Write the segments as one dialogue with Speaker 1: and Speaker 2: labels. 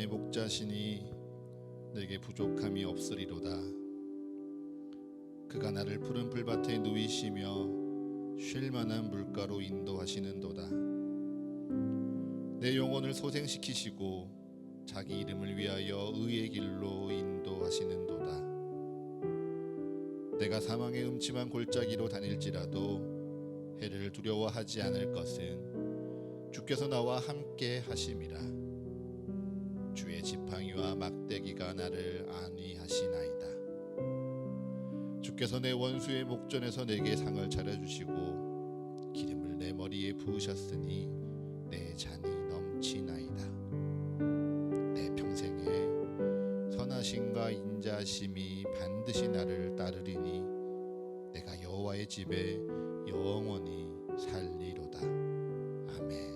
Speaker 1: 나의 목자시니 내게 부족함이 없으리로다. 그가 나를 푸른 풀밭에 누이시며 쉴 만한 물가로 인도하시는도다. 내 영혼을 소생시키시고 자기 이름을 위하여 의의 길로 인도하시는도다. 내가 사망의 음침한 골짜기로 다닐지라도 해를 두려워하지 않을 것은 주께서 나와 함께 하심이라. 주의 지팡이와 막대기가 나를 안위하시나이다. 주께서 내 원수의 목전에서 내게 상을 차려주시고 기름을 내 머리에 부으셨으니 내 잔이 넘치나이다. 내 평생에 선하심과 인자심이 반드시 나를 따르리니 내가 여호와의 집에 영원히 살리로다. 아멘.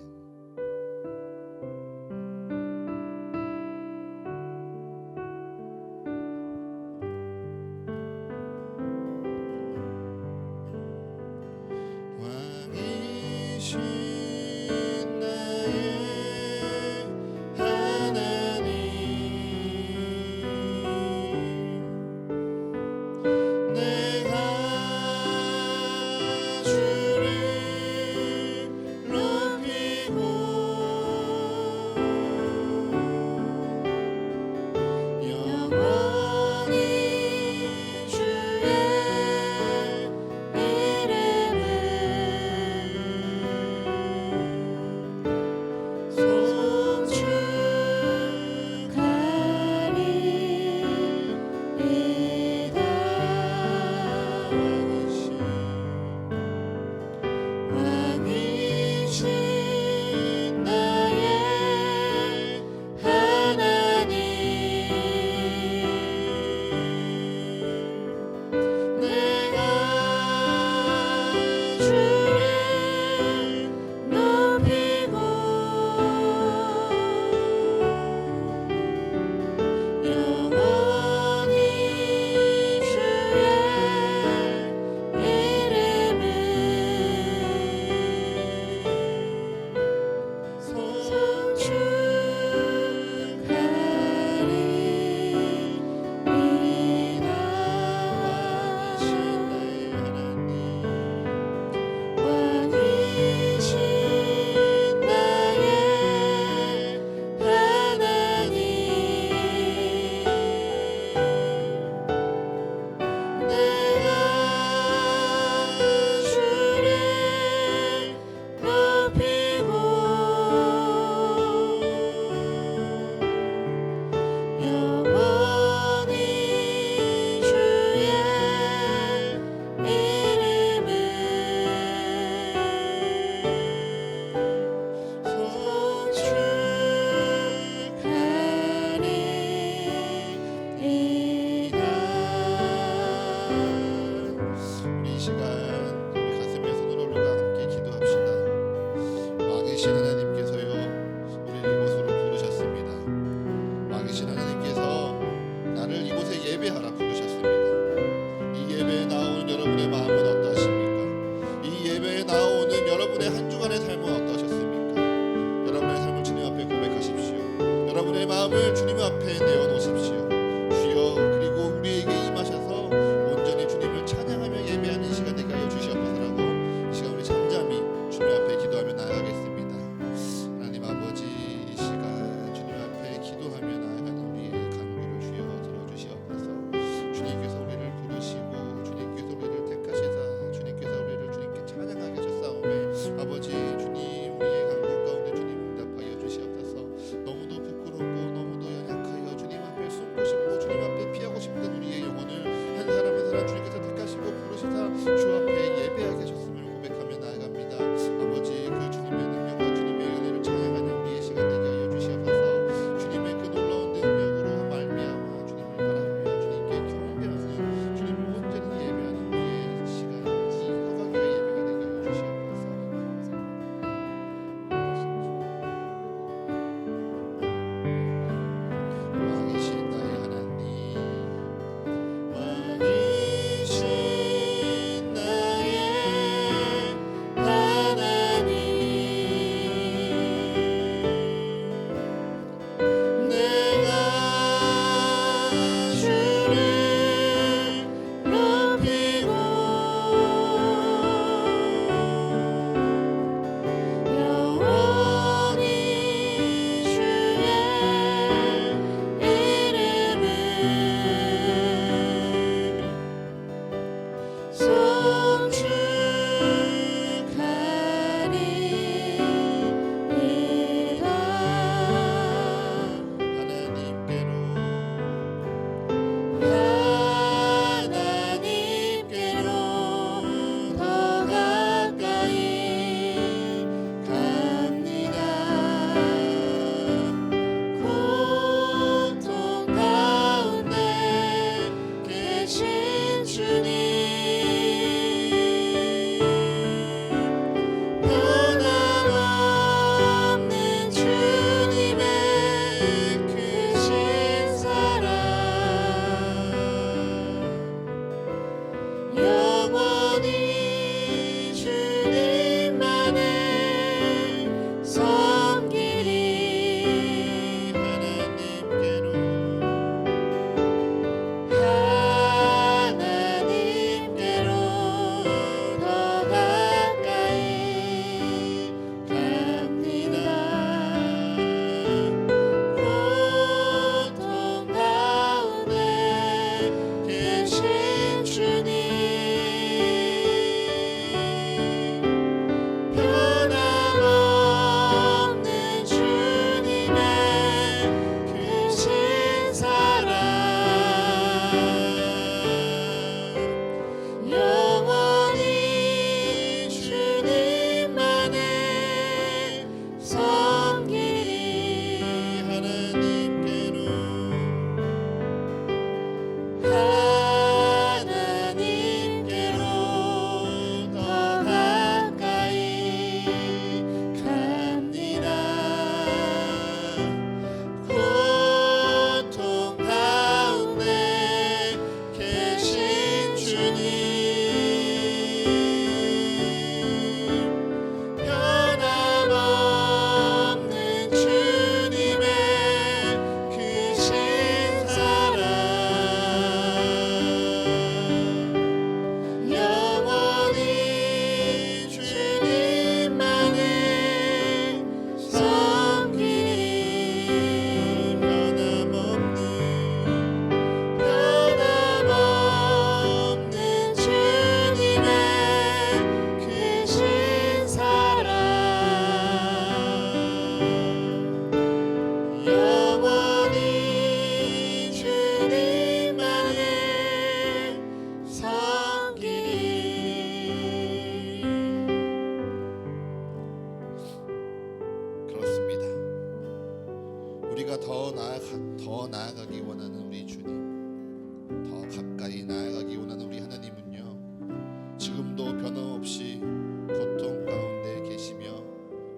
Speaker 1: 나아가기 원하는 우리 주님, 더 가까이 나아가기 원하는 우리 하나님은요, 지금도 변함없이 고통 가운데 계시며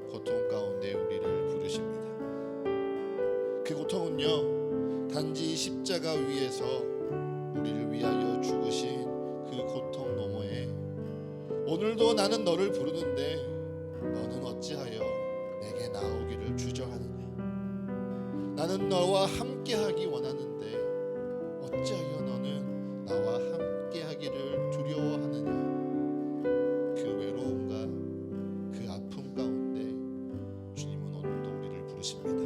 Speaker 1: 고통 가운데 우리를 부르십니다. 그 고통은요, 단지 십자가 위에서 우리를 위하여 죽으신 그 고통 너머에 오늘도 나는 너를 부르는데 너는 어찌하여 내게 나오기를 주저하느냐, 나는 너와 함께하기 원하는데 어찌하여 너는 나와 함께하기를 두려워하느냐. 그 외로움과 그 아픔 가운데 주님은 오늘도 우리를 부르십니다.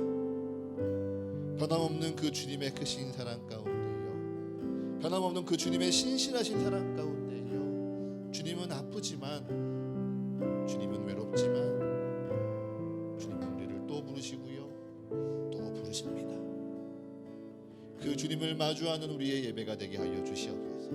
Speaker 1: 변함없는 그 주님의 크신 사랑 가운데요, 변함없는 그 주님의 신실하신 사랑 가운데요, 주님은 아프지만, 주님은 외롭지만 주님은 우리를 또 부르시고요, 또 부르십니다. 그 주님을 마주하는 우리의 예배가 되게 하여 주시옵소서.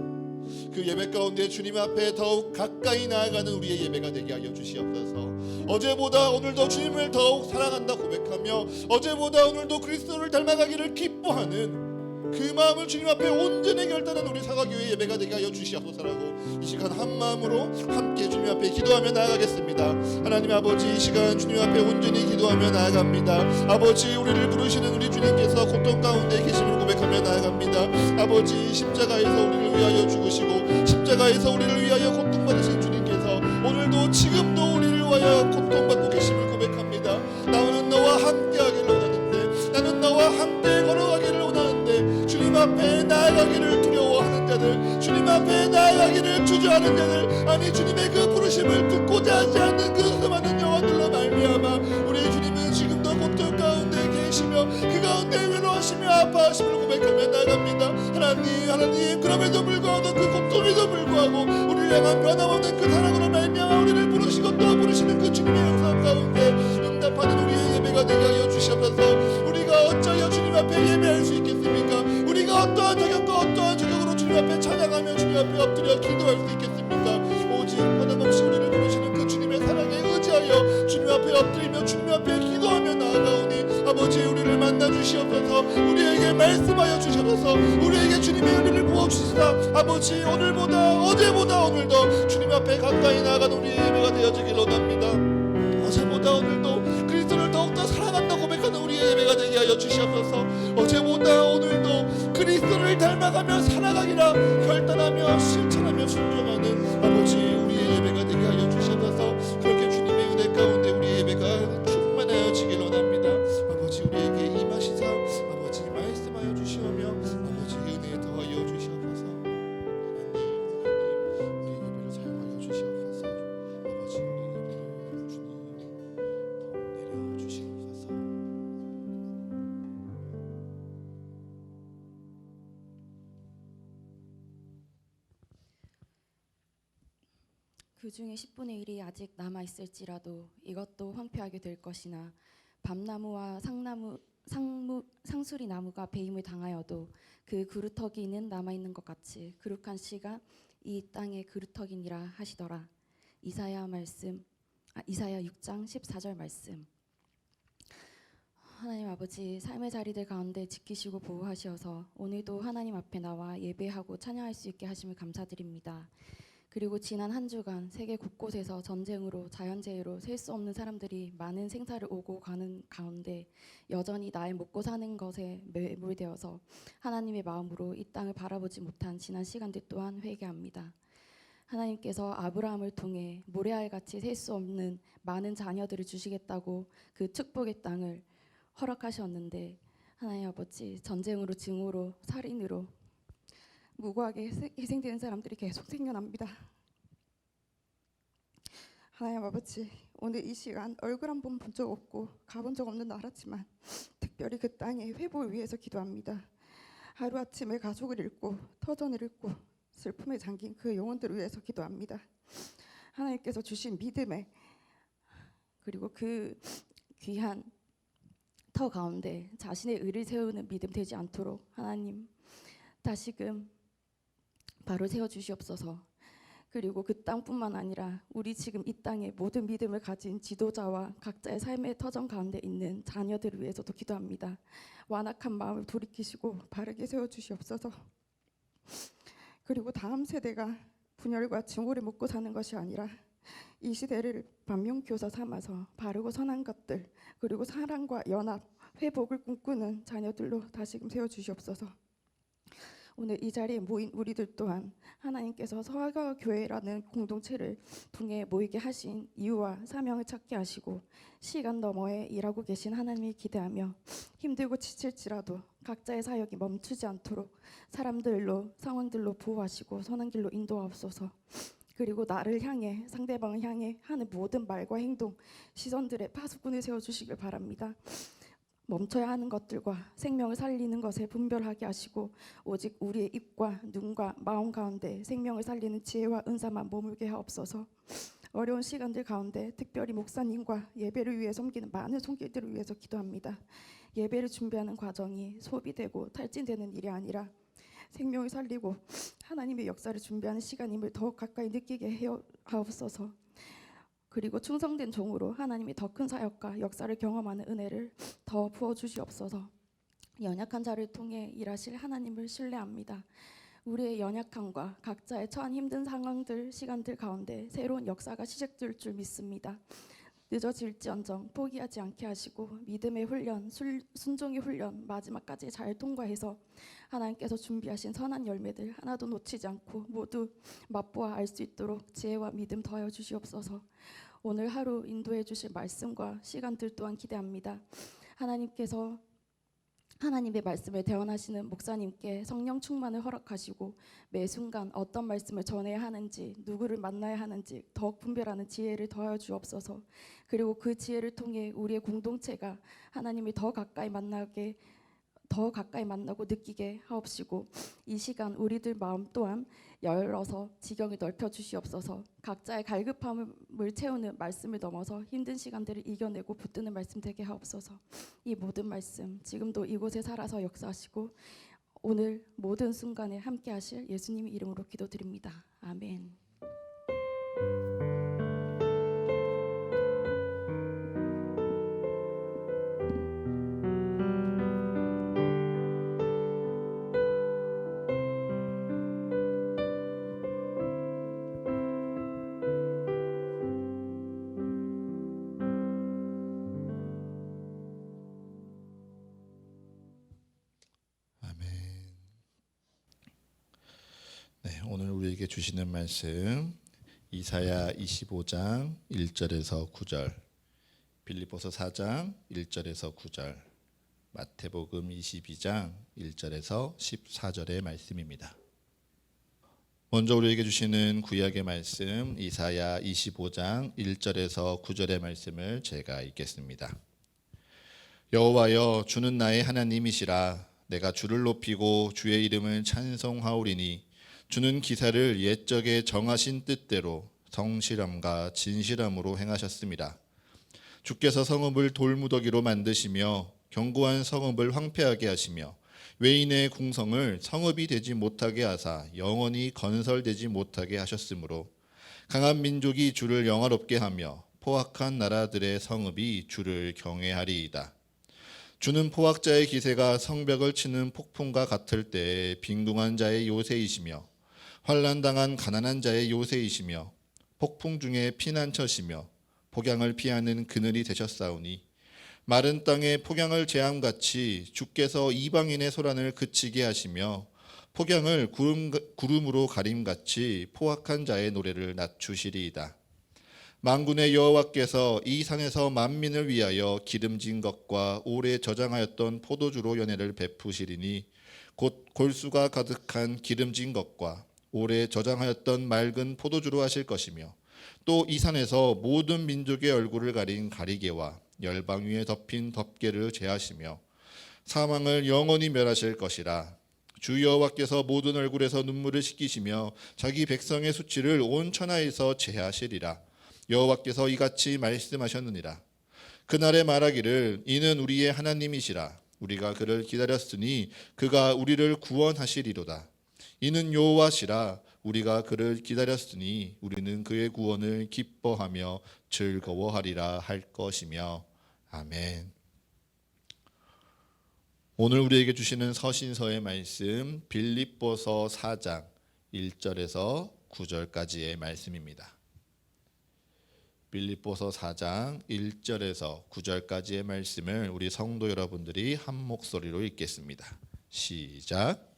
Speaker 1: 그 예배 가운데 주님 앞에 더욱 가까이 나아가는 우리의 예배가 되게 하여 주시옵소서. 어제보다 오늘도 주님을 더욱 사랑한다 고백하며 어제보다 오늘도 그리스도를 닮아가기를 기뻐하는 그 마음을 주님 앞에 온전히 결단한 우리 사과교회 예배가 되게 하여 주시옵소서라고 이 시간 한 마음으로 함께 주님 앞에 기도하며 나아가겠습니다. 하나님 아버지, 이 시간 주님 앞에 온전히 기도하며 나아갑니다. 아버지, 우리를 부르시는 우리 주님께서 고통 가운데 계심을 고백하며 나아갑니다. 아버지, 십자가에서 우리를 위하여 죽으시고 십자가에서 우리를 위하여 고통받으신 주님께서 오늘도 지금도 우리를 위하여 고통받고 계심을 고백합니다. 나는 너와 함께하기를 원하는데, 나는 너와 함께 걸어가기를 원하는데 주님 앞에 나아가기를 두려워하는 자들, 주님 앞에 나아가기를 주저하는 자들, 아니 주님의 그 부르심을 듣고자 하지 않는 그 수많은 영혼들로 말미암아 우리 주님은 지금도 고통 가운데 계시며 그 가운데 외로워하시며 아파하심을 고백하며 나아갑니다. 하나님, 그럼에도 불구하고 그 고통에도 불구하고 우리를 향한 변함없는 그 사랑으로 말미암아 우리를 부르시고 또 부르시는 그 주님의 역사 가운데 응답하는 우리의 예배가 되게 하여 주시옵소서. 우리가 어찌하여 주님 앞에 예배할 수 있겠습니까? 우리가 어떠한 자격과 어떠한 자격으로 주님 앞에 찬양하며 주님 앞에 엎드려 기도할 수 있겠습니까? 오직 변함없이 우리를 부르시는 그 주님의 사랑에 의지하여 주님 앞에 엎드리며 주님 앞에 기도하며 나아가오니 아버지, 우리를 만나 주시옵소서. 우리에게 말씀하여 주셔서 우리에게 주님의 은혜를 부어주시사 아버지, 오늘보다 어제보다 오늘도 주님 앞에 가까이 나아가는 우리의 예배가 되어지길 원합니다. 어제보다 오늘도 그리스도를 더욱더 사랑한다 고백하는 우리의 예배가 되게 하여 주시옵소서. 어제보다 오늘도 그리스도를 닮아가며 살아가기라 결단하며 실천하며 순종하는 아버지, 우리의 예배가 되게 하여 주시옵소서. 그렇게 주님의 은혜 가운데 우리의 예배가 충만하여지길 원합니다. 아버지, 우리에게 임하시사 아버지 말씀하여 주시오며 아버지 은혜 더하여 주시옵소서. 하나님, 우리의 예배를 사용하여 주시옵소서. 아버지, 우리의 예배를 주님 내려 주시옵소서.
Speaker 2: 그 중에 10분의 1이 아직 남아 있을지라도 이것도 황폐하게 될 것이나 밤나무와 상수리 나무가 배임을 당하여도 그 그루터기는 남아 있는 것 같이 그룩한 씨가 이 땅의 그루터기니라 하시더라. 이사야 6장 14절 말씀. 하나님 아버지, 삶의 자리들 가운데 지키시고 보호하시어서 오늘도 하나님 앞에 나와 예배하고 찬양할 수 있게 하심을 감사드립니다. 그리고 지난 한 주간 세계 곳곳에서 전쟁으로 자연재해로 셀 수 없는 사람들이 많은 생사를 오고 가는 가운데 여전히 나의 먹고 사는 것에 매몰되어서 하나님의 마음으로 이 땅을 바라보지 못한 지난 시간들 또한 회개합니다. 하나님께서 아브라함을 통해 모래알같이 셀 수 없는 많은 자녀들을 주시겠다고 그 축복의 땅을 허락하셨는데 하나님 아버지, 전쟁으로, 증오로, 살인으로 무고하게 희생되는 사람들이 계속 생겨납니다. 하나님 아버지, 오늘 이 시간 얼굴 한 번 본 적 없고 가본 적 없는 나라지만 특별히 그 땅의 회복을 위해서 기도합니다. 하루아침에 가족을 잃고 터전을 잃고 슬픔에 잠긴 그 영혼들을 위해서 기도합니다. 하나님께서 주신 믿음에 그리고 그 귀한 터 가운데 자신의 의를 세우는 믿음 되지 않도록 하나님 다시금 바로 세워주시옵소서. 그리고 그 땅뿐만 아니라 우리 지금 이 땅에 모든 믿음을 가진 지도자와 각자의 삶의 터전 가운데 있는 자녀들을 위해서도 기도합니다. 완악한 마음을 돌이키시고 바르게 세워주시옵소서. 그리고 다음 세대가 분열과 증오를 먹고 사는 것이 아니라 이 시대를 반면교사 삼아서 바르고 선한 것들, 그리고 사랑과 연합, 회복을 꿈꾸는 자녀들로 다시금 세워주시옵소서. 오늘 이 자리에 모인 우리들 또한 하나님께서 서아가 교회라는 공동체를 통해 모이게 하신 이유와 사명을 찾게 하시고 시간 너머에 일하고 계신 하나님을 기대하며 힘들고 지칠지라도 각자의 사역이 멈추지 않도록 사람들로, 상황들로 보호하시고 선한 길로 인도하옵소서. 그리고 나를 향해, 상대방을 향해 하는 모든 말과 행동, 시선들의 파수꾼을 세워주시길 바랍니다. 멈춰야 하는 것들과 생명을 살리는 것에 분별하게 하시고 오직 우리의 입과 눈과 마음 가운데 생명을 살리는 지혜와 은사만 머물게 하옵소서. 어려운 시간들 가운데 특별히 목사님과 예배를 위해 섬기는 많은 손길들을 위해서 기도합니다. 예배를 준비하는 과정이 소비되고 탈진되는 일이 아니라 생명을 살리고 하나님의 역사를 준비하는 시간임을 더욱 가까이 느끼게 하옵소서. 그리고 충성된 종으로 하나님이 더 큰 사역과 역사를 경험하는 은혜를 더 부어주시옵소서. 연약한 자를 통해 일하실 하나님을 신뢰합니다. 우리의 연약함과 각자의 처한 힘든 상황들, 시간들 가운데 새로운 역사가 시작될 줄 믿습니다. 늦어질지언정 포기하지 않게 하시고 믿음의 훈련, 순종의 훈련 마지막까지 잘 통과해서 하나님께서 준비하신 선한 열매들 하나도 놓치지 않고 모두 맛보아 알 수 있도록 지혜와 믿음 더하여 주시옵소서. 오늘 하루 인도해 주실 말씀과 시간들 또한 기대합니다. 하나님께서 하나님의 말씀을 대언하시는 목사님께 성령 충만을 허락하시고 매 순간 어떤 말씀을 전해야 하는지, 누구를 만나야 하는지 더욱 분별하는 지혜를 더하여 주옵소서. 그리고 그 지혜를 통해 우리의 공동체가 하나님을 더 가까이 만나고 느끼게 하옵시고 이 시간 우리들 마음 또한 열어서 지경을 넓혀 주시옵소서. 각자의 갈급함을 채우는 말씀을 넘어서 힘든 시간들을 이겨내고 붙드는 말씀 되게 하옵소서. 이 모든 말씀 지금도 이곳에 살아서 역사하시고 오늘 모든 순간에 함께 하실 예수님의 이름으로 기도드립니다. 아멘.
Speaker 1: 네, 오늘 우리에게 주시는 말씀 이사야 25장 1절에서 9절, 빌립보서 4장 1절에서 9절, 마태복음 22장 1절에서 14절의 말씀입니다. 먼저 우리에게 주시는 구약의 말씀 이사야 25장 1절에서 9절의 말씀을 제가 읽겠습니다. 여호와여, 주는 나의 하나님이시라. 내가 주를 높이고 주의 이름을 찬송하오리니 주는 기사를 옛적에 정하신 뜻대로 성실함과 진실함으로 행하셨습니다. 주께서 성읍을 돌무더기로 만드시며 견고한 성읍을 황폐하게 하시며 외인의 궁성을 성읍이 되지 못하게 하사 영원히 건설되지 못하게 하셨으므로 강한 민족이 주를 영화롭게 하며 포악한 나라들의 성읍이 주를 경외하리이다. 주는 포악자의 기세가 성벽을 치는 폭풍과 같을 때에 빈궁한 자의 요새이시며 환난당한 가난한 자의 요새이시며 폭풍 중에 피난처시며 폭양을 피하는 그늘이 되셨사오니 마른 땅에 폭양을 재함같이 주께서 이방인의 소란을 그치게 하시며 폭양을 구름으로 가림같이 포악한 자의 노래를 낮추시리이다. 만군의 여호와께서 이 산에서 만민을 위하여 기름진 것과 오래 저장하였던 포도주로 연회를 베푸시리니 곧 골수가 가득한 기름진 것과 오래 저장하였던 맑은 포도주로 하실 것이며 또 이 산에서 모든 민족의 얼굴을 가린 가리개와 열방 위에 덮인 덮개를 제하시며 사망을 영원히 멸하실 것이라. 주 여호와께서 모든 얼굴에서 눈물을 씻기시며 자기 백성의 수치를 온 천하에서 제하시리라. 여호와께서 이같이 말씀하셨느니라. 그날에 말하기를 이는 우리의 하나님이시라. 우리가 그를 기다렸으니 그가 우리를 구원하시리로다. 이는 여호와시라. 우리가 그를 기다렸으니 우리는 그의 구원을 기뻐하며 즐거워하리라 할 것이며. 아멘. 오늘 우리에게 주시는 서신서의 말씀 빌립보서 4장 1절에서 9절까지의 말씀입니다. 빌립보서 4장 1절에서 9절까지의 말씀을 우리 성도 여러분들이 한 목소리로 읽겠습니다. 시작.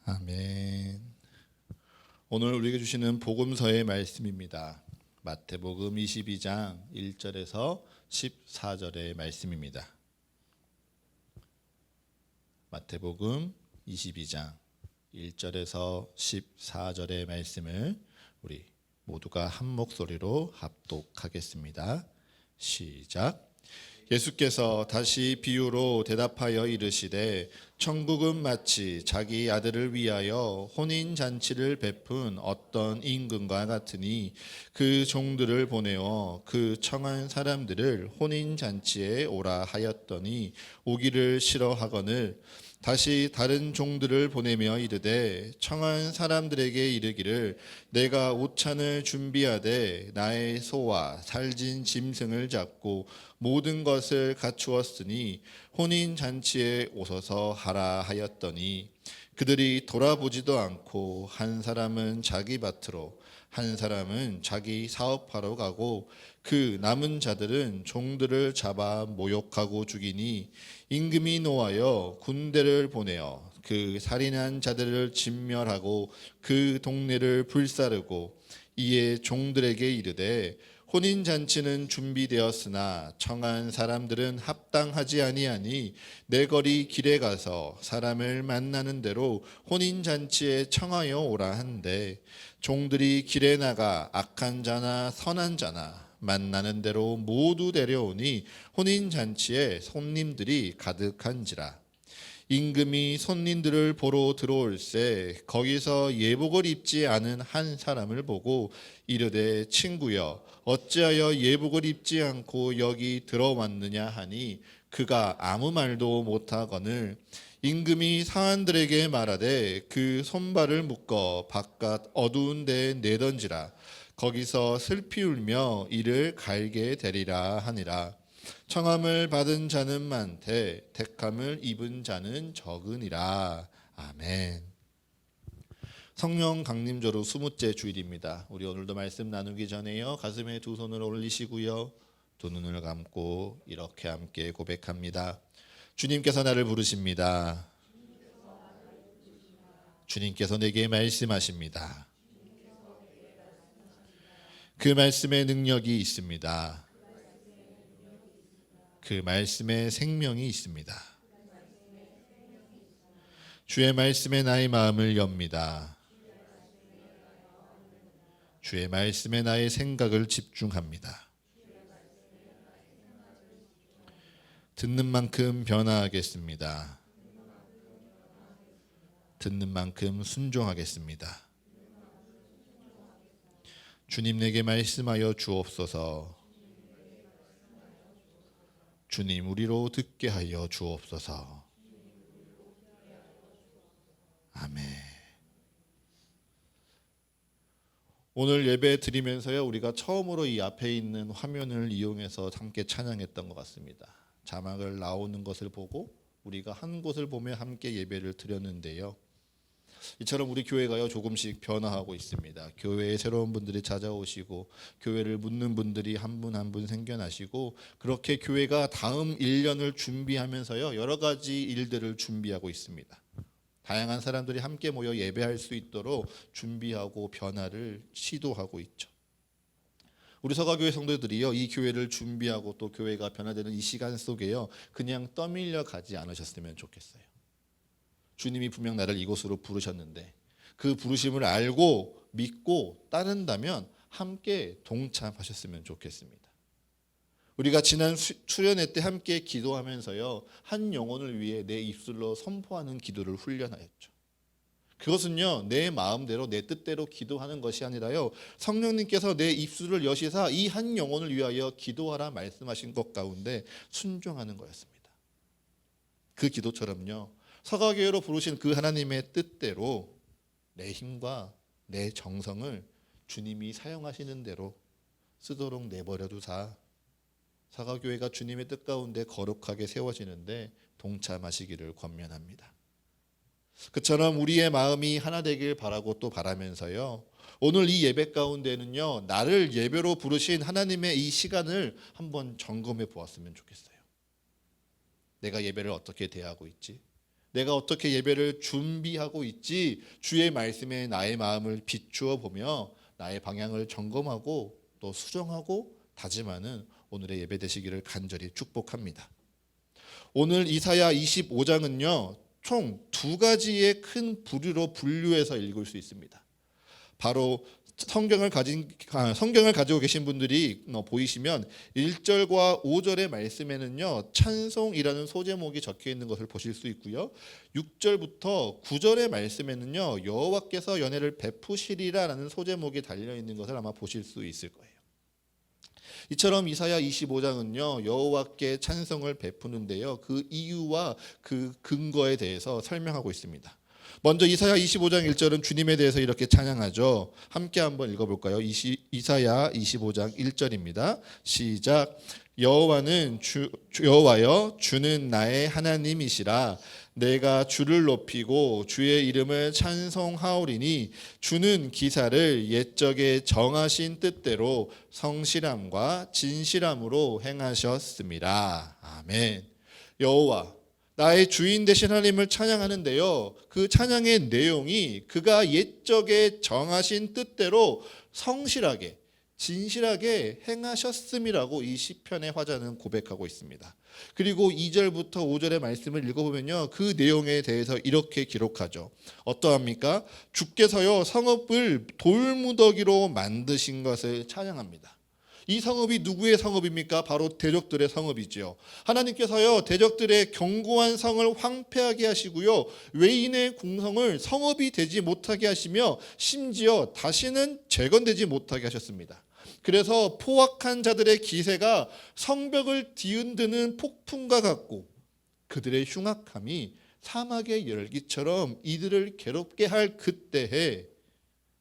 Speaker 1: 아멘. 오늘 우리에게 주시는 복음서의 말씀입니다. 마태복음 22장 1절에서 14절의 말씀입니다. 마태복음 22장 1절에서 14절의 말씀을 우리 모두가 한 목소리로 합독하겠습니다. 시작. 예수께서 다시 비유로 대답하여 이르시되 천국은 마치 자기 아들을 위하여 혼인잔치를 베푼 어떤 임금과 같으니 그 종들을 보내어 그 청한 사람들을 혼인잔치에 오라 하였더니 오기를 싫어하거늘 다시 다른 종들을 보내며 이르되 청한 사람들에게 이르기를 내가 오찬을 준비하되 나의 소와 살진 짐승을 잡고 모든 것을 갖추었으니 혼인잔치에 오소서 하라 하였더니 그들이 돌아보지도 않고 한 사람은 자기 밭으로 한 사람은 자기 사업하러 가고 그 남은 자들은 종들을 잡아 모욕하고 죽이니 임금이 노하여 군대를 보내어 그 살인한 자들을 진멸하고 그 동네를 불사르고 이에 종들에게 이르되 혼인잔치는 준비되었으나 청한 사람들은 합당하지 아니하니 내 거리 길에 가서 사람을 만나는 대로 혼인잔치에 청하여 오라 한데 종들이 길에 나가 악한 자나 선한 자나 만나는 대로 모두 데려오니 혼인잔치에 손님들이 가득한지라. 임금이 손님들을 보러 들어올새 거기서 예복을 입지 않은 한 사람을 보고 이르되 친구여 어찌하여 예복을 입지 않고 여기 들어왔느냐 하니 그가 아무 말도 못하거늘 임금이 사환들에게 말하되 그 손발을 묶어 바깥 어두운 데에 내던지라. 거기서 슬피 울며 이를 갈게 되리라 하니라. 청함을 받은 자는 많되 택함을 입은 자는 적으니라. 아멘. 성령 강림절후 20째 주일입니다. 우리 오늘도 말씀 나누기 전에요 가슴에 두 손을 올리시고요 두 눈을 감고 이렇게 함께 고백합니다. 주님께서 나를 부르십니다. 주님께서 내게 말씀하십니다. 그 말씀에 능력이 있습니다. 그 말씀에 생명이 있습니다. 주의 말씀에 나의 마음을 엽니다. 주의 말씀에 나의 생각을 집중합니다. 듣는 만큼 변화하겠습니다. 듣는 만큼 순종하겠습니다. 주님 내게 말씀하여 주옵소서. 주님 우리로 듣게 하여 주옵소서. 아멘. 오늘 예배 드리면서요, 우리가 처음으로 이 앞에 있는 화면을 이용해서 함께 찬양했던 것 같습니다. 자막을 나오는 것을 보고 우리가 한 곳을 보며 함께 예배를 드렸는데요, 이처럼 우리 교회가요 조금씩 변화하고 있습니다. 교회에 새로운 분들이 찾아오시고 교회를 묻는 분들이 한 분 한 분 생겨나시고, 그렇게 교회가 다음 1년을 준비하면서요 여러 가지 일들을 준비하고 있습니다. 다양한 사람들이 함께 모여 예배할 수 있도록 준비하고 변화를 시도하고 있죠. 우리 서가교회 성도들이요 이 교회를 준비하고 또 교회가 변화되는 이 시간 속에요 그냥 떠밀려 가지 않으셨으면 좋겠어요. 주님이 분명 나를 이곳으로 부르셨는데 그 부르심을 알고 믿고 따른다면 함께 동참하셨으면 좋겠습니다. 우리가 지난 수련회 때 함께 기도하면서요 한 영혼을 위해 내 입술로 선포하는 기도를 훈련하였죠. 그것은요 내 마음대로 내 뜻대로 기도하는 것이 아니라요 성령님께서 내 입술을 여시사 이 한 영혼을 위하여 기도하라 말씀하신 것 가운데 순종하는 거였습니다. 그 기도처럼요 서가교회로 부르신 그 하나님의 뜻대로 내 힘과 내 정성을 주님이 사용하시는 대로 쓰도록 내버려 두사 서가교회가 주님의 뜻 가운데 거룩하게 세워지는데 동참하시기를 권면합니다. 그처럼 우리의 마음이 하나 되길 바라고 또 바라면서요 오늘 이 예배 가운데는요 나를 예배로 부르신 하나님의 이 시간을 한번 점검해 보았으면 좋겠어요. 내가 예배를 어떻게 대하고 있지? 내가 어떻게 예배를 준비하고 있지? 주의 말씀에 나의 마음을 비추어 보며 나의 방향을 점검하고 또 수정하고 다짐하는 오늘의 예배 되시기를 간절히 축복합니다. 오늘 이사야 25장은요 총 두 가지의 큰 부류로 분류해서 읽을 수 있습니다. 바로 성경을 가지고 계신 분들이 보이시면 1절과 5절의 말씀에는요 찬송이라는 소제목이 적혀 있는 것을 보실 수 있고요, 6절부터 9절의 말씀에는요 여호와께서 연혜를 베푸시리라라는 소제목이 달려 있는 것을 아마 보실 수 있을 거예요. 이처럼 이사야 25장은요 여호와께 찬송을 베푸는데요 그 이유와 그 근거에 대해서 설명하고 있습니다. 먼저 이사야 25장 1절은 주님에 대해서 이렇게 찬양하죠. 함께 한번 읽어볼까요? 이사야 25장 1절입니다. 시작. 여호와여 주는 나의 하나님이시라. 내가 주를 높이고 주의 이름을 찬송하오리니 주는 기사를 옛적에 정하신 뜻대로 성실함과 진실함으로 행하셨습니다. 아멘. 여호와 나의 주인 되신 하나님을 찬양하는데요 그 찬양의 내용이 그가 옛적에 정하신 뜻대로 성실하게 진실하게 행하셨음이라고 이 시편의 화자는 고백하고 있습니다. 그리고 2절부터 5절의 말씀을 읽어보면요 그 내용에 대해서 이렇게 기록하죠. 어떠합니까? 주께서요 성읍을 돌무더기로 만드신 것을 찬양합니다. 이 성읍이 누구의 성읍입니까? 바로 대적들의 성읍이지요. 하나님께서요 대적들의 견고한 성을 황폐하게 하시고요 외인의 궁성을 성읍이 되지 못하게 하시며 심지어 다시는 재건되지 못하게 하셨습니다. 그래서 포악한 자들의 기세가 성벽을 뒤흔드는 폭풍과 같고 그들의 흉악함이 사막의 열기처럼 이들을 괴롭게 할 그때에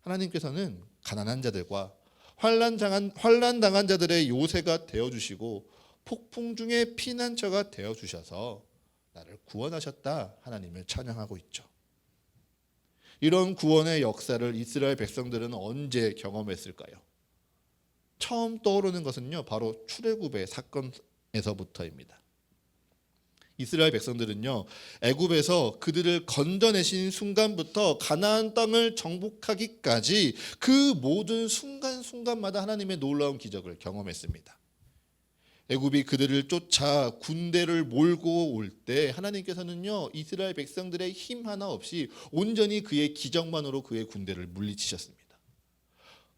Speaker 1: 하나님께서는 가난한 자들과 환난당한 자들의 요새가 되어주시고 폭풍 중에 피난처가 되어주셔서 나를 구원하셨다 하나님을 찬양하고 있죠. 이런 구원의 역사를 이스라엘 백성들은 언제 경험했을까요? 처음 떠오르는 것은요 바로 출애굽의 사건에서부터입니다. 이스라엘 백성들은요 애굽에서 그들을 건져내신 순간부터 가나안 땅을 정복하기까지 그 모든 순간순간마다 하나님의 놀라운 기적을 경험했습니다. 애굽이 그들을 쫓아 군대를 몰고 올 때 하나님께서는요 이스라엘 백성들의 힘 하나 없이 온전히 그의 기적만으로 그의 군대를 물리치셨습니다.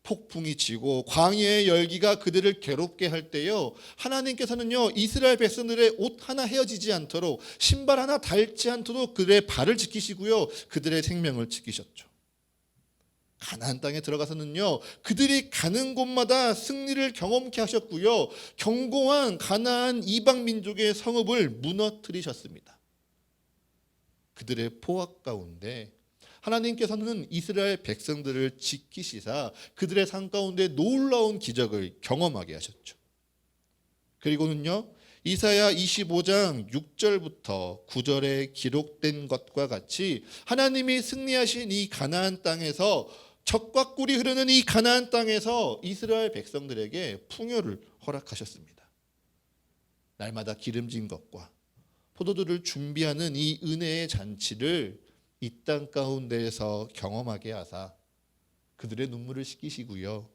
Speaker 1: 폭풍이 치고 광야의 열기가 그들을 괴롭게 할 때요, 하나님께서는요 이스라엘 백성들의 옷 하나 헤어지지 않도록, 신발 하나 닳지 않도록 그들의 발을 지키시고요, 그들의 생명을 지키셨죠. 가나안 땅에 들어가서는요 그들이 가는 곳마다 승리를 경험케 하셨고요, 견고한 가나안 이방 민족의 성읍을 무너뜨리셨습니다. 그들의 포악 가운데 하나님께서는 이스라엘 백성들을 지키시사 그들의 삶 가운데 놀라운 기적을 경험하게 하셨죠. 그리고는요 이사야 25장 6절부터 9절에 기록된 것과 같이 하나님이 승리하신 이 가나안 땅에서, 젖과 꿀이 흐르는 이 가나안 땅에서 이스라엘 백성들에게 풍요를 허락하셨습니다. 날마다 기름진 것과 포도주를 준비하는 이 은혜의 잔치를 이 땅 가운데에서 경험하게 하사 그들의 눈물을 씻기시고요,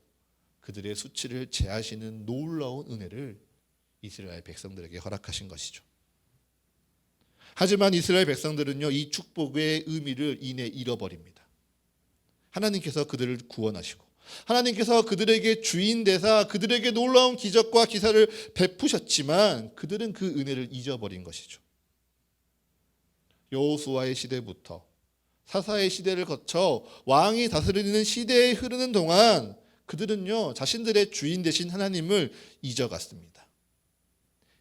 Speaker 1: 그들의 수치를 제하시는 놀라운 은혜를 이스라엘 백성들에게 허락하신 것이죠. 하지만 이스라엘 백성들은요 이 축복의 의미를 이내 잃어버립니다. 하나님께서 그들을 구원하시고 하나님께서 그들에게 주인 되사 그들에게 놀라운 기적과 기사를 베푸셨지만 그들은 그 은혜를 잊어버린 것이죠. 여호수아의 시대부터 사사의 시대를 거쳐 왕이 다스리는 시대에 흐르는 동안 그들은요 자신들의 주인 되신 하나님을 잊어갔습니다.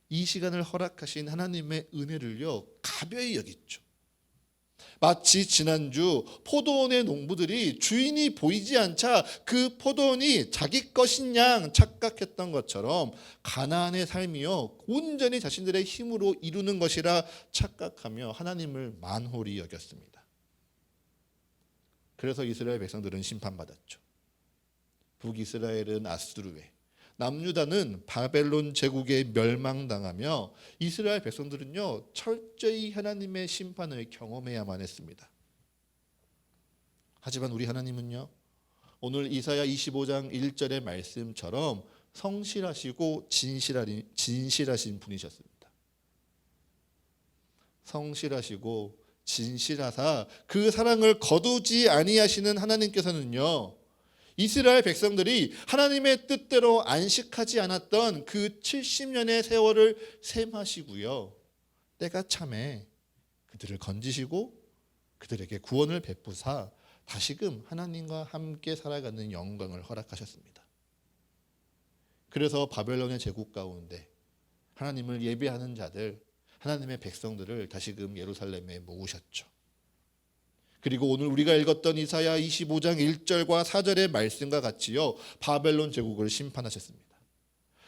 Speaker 1: 이 시간을 허락하신 하나님의 은혜를요 가벼이 여겼죠. 마치 지난주 포도원의 농부들이 주인이 보이지 않자 그 포도원이 자기 것인 양 착각했던 것처럼 가나안의 삶이요 온전히 자신들의 힘으로 이루는 것이라 착각하며 하나님을 만홀히 여겼습니다. 그래서 이스라엘 백성들은 심판받았죠. 북이스라엘은 아수르에, 남유다는 바벨론 제국에 멸망당하며 이스라엘 백성들은요 철저히 하나님의 심판을 경험해야만 했습니다. 하지만 우리 하나님은요 오늘 이사야 25장 1절의 말씀처럼 성실하시고 진실하신 분이셨습니다. 성실하시고 진실하사 그 사랑을 거두지 아니하시는 하나님께서는요 이스라엘 백성들이 하나님의 뜻대로 안식하지 않았던 그 70년의 세월을 셈하시고요, 때가 참에 그들을 건지시고 그들에게 구원을 베푸사 다시금 하나님과 함께 살아가는 영광을 허락하셨습니다. 그래서 바벨론의 제국 가운데 하나님을 예배하는 자들, 하나님의 백성들을 다시금 예루살렘에 모으셨죠. 그리고 오늘 우리가 읽었던 이사야 25장 1절과 4절의 말씀과 같이요 바벨론 제국을 심판하셨습니다.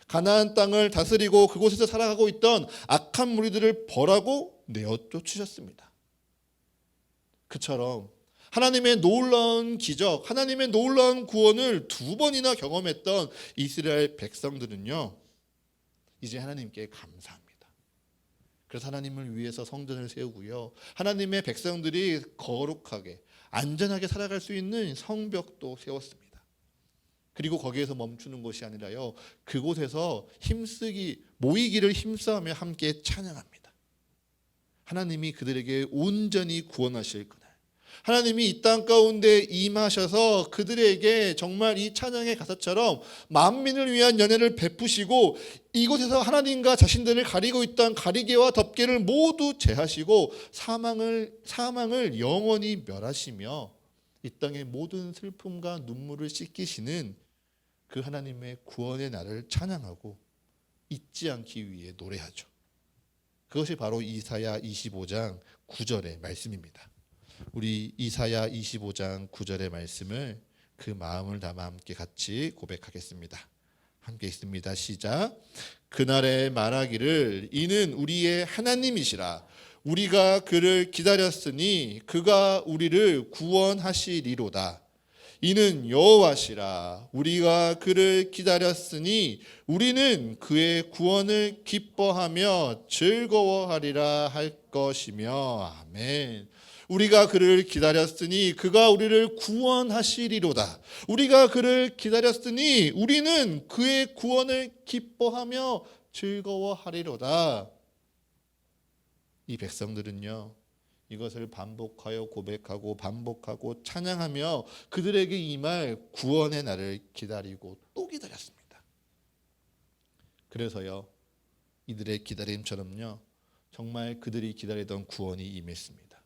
Speaker 1: 가나안 땅을 다스리고 그곳에서 살아가고 있던 악한 무리들을 벌하고 내어 쫓으셨습니다. 그처럼 하나님의 놀라운 기적, 하나님의 놀라운 구원을 2번이나 경험했던 이스라엘 백성들은요 이제 하나님께 감사합니다. 그래서 하나님을 위해서 성전을 세우고요, 하나님의 백성들이 거룩하게 안전하게 살아갈 수 있는 성벽도 세웠습니다. 그리고 거기에서 멈추는 것이 아니라요 그곳에서 모이기를 힘써하며 함께 찬양합니다. 하나님이 그들에게 온전히 구원하실 그날, 하나님이 이 땅 가운데 임하셔서 그들에게 정말 이 찬양의 가사처럼 만민을 위한 연회를 베푸시고 이곳에서 하나님과 자신들을 가리고 있던 가리개와 덮개를 모두 제하시고 사망을 영원히 멸하시며 이 땅의 모든 슬픔과 눈물을 씻기시는 그 하나님의 구원의 날을 찬양하고 잊지 않기 위해 노래하죠. 그것이 바로 이사야 25장 9절의 말씀입니다. 우리 이사야 25장 9절의 말씀을 그 마음을 담아 함께 같이 고백하겠습니다. 함께 있습니다. 시작. 그날에 말하기를 이는 우리의 하나님이시라. 우리가 그를 기다렸으니 그가 우리를 구원하시리로다. 이는 여호와시라. 우리가 그를 기다렸으니 우리는 그의 구원을 기뻐하며 즐거워하리라 할 것이며. 아멘. 우리가 그를 기다렸으니 그가 우리를 구원하시리로다. 우리가 그를 기다렸으니 우리는 그의 구원을 기뻐하며 즐거워하리로다. 이 백성들은요 이것을 반복하여 고백하고 반복하고 찬양하며 그들에게 임할 구원의 날을 기다리고 또 기다렸습니다. 그래서요, 이들의 기다림처럼요, 정말 그들이 기다리던 구원이 임했습니다.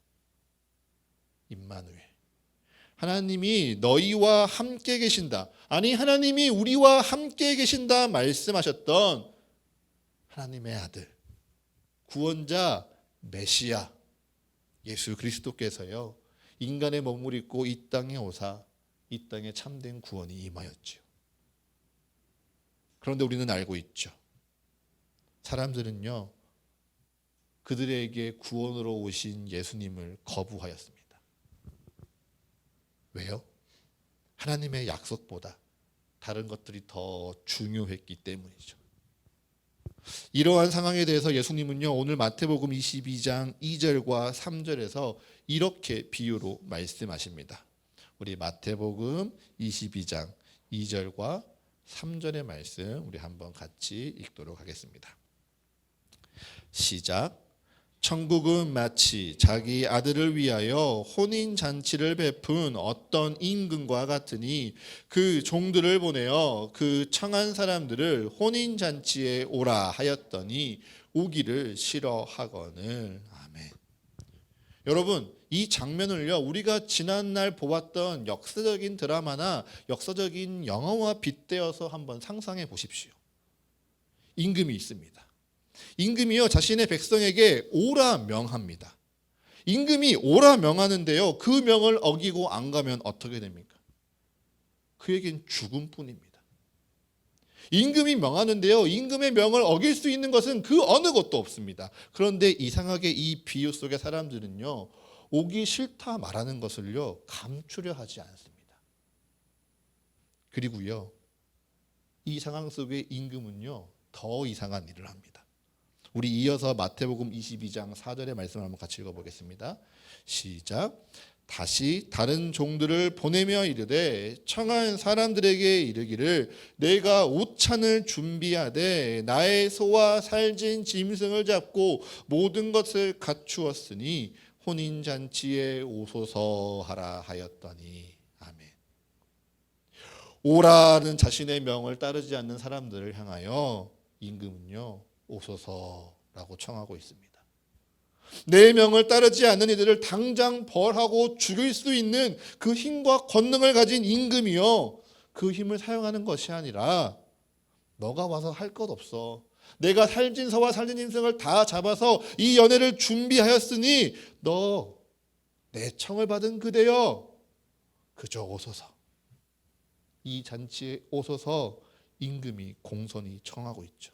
Speaker 1: 임마누엘, 하나님이 너희와 함께 계신다, 아니 하나님이 우리와 함께 계신다 말씀하셨던 하나님의 아들, 구원자 메시아 예수 그리스도께서요, 인간의 몸을 입고 이 땅에 오사 이 땅에 참된 구원이 임하였지요. 그런데 우리는 알고 있죠. 사람들은요, 그들에게 구원으로 오신 예수님을 거부하였습니다. 왜요? 하나님의 약속보다 다른 것들이 더 중요했기 때문이죠. 이러한 상황에 대해서 예수님은요, 오늘 마태복음 22장 2절과 3절에서 이렇게 비유로 말씀하십니다. 우리 마태복음 22장 2절과 3절의 말씀 우리 한번 같이 읽도록 하겠습니다. 시작. 천국은 마치 자기 아들을 위하여 혼인잔치를 베푼 어떤 임금과 같으니 그 종들을 보내어 그 청한 사람들을 혼인잔치에 오라 하였더니 오기를 싫어하거늘. 아멘. 여러분, 이 장면을요, 우리가 지난날 보았던 역사적인 드라마나 역사적인 영화와 빗대어서 한번 상상해 보십시오. 임금이 있습니다. 임금이요, 자신의 백성에게 오라 명합니다. 임금이 오라 명하는데요, 그 명을 어기고 안 가면 어떻게 됩니까? 그에겐 죽음뿐입니다. 임금이 명하는데요, 임금의 명을 어길 수 있는 것은 그 어느 것도 없습니다. 그런데 이상하게 이 비유 속의 사람들은요, 오기 싫다 말하는 것을요, 감추려 하지 않습니다. 그리고요, 이 상황 속의 임금은요, 더 이상한 일을 합니다. 우리 이어서 마태복음 22장 4절의 말씀을 한번 같이 읽어보겠습니다. 시작. 다시 다른 종들을 보내며 이르되 청한 사람들에게 이르기를 내가 오찬을 준비하되 나의 소와 살진 짐승을 잡고 모든 것을 갖추었으니 혼인잔치에 오소서 하라 하였더니. 아멘. 오라는 자신의 명을 따르지 않는 사람들을 향하여 임금은요, 오소서라고 청하고 있습니다. 내 명을 따르지 않는 이들을 당장 벌하고 죽일 수 있는 그 힘과 권능을 가진 임금이요, 그 힘을 사용하는 것이 아니라 너가 와서 할 것 없어. 내가 살진서와 살진 짐승을 다 잡아서 이 연회를 준비하였으니 너 내 청을 받은 그대여 그저 오소서. 이 잔치에 오소서 임금이 공손히 청하고 있죠.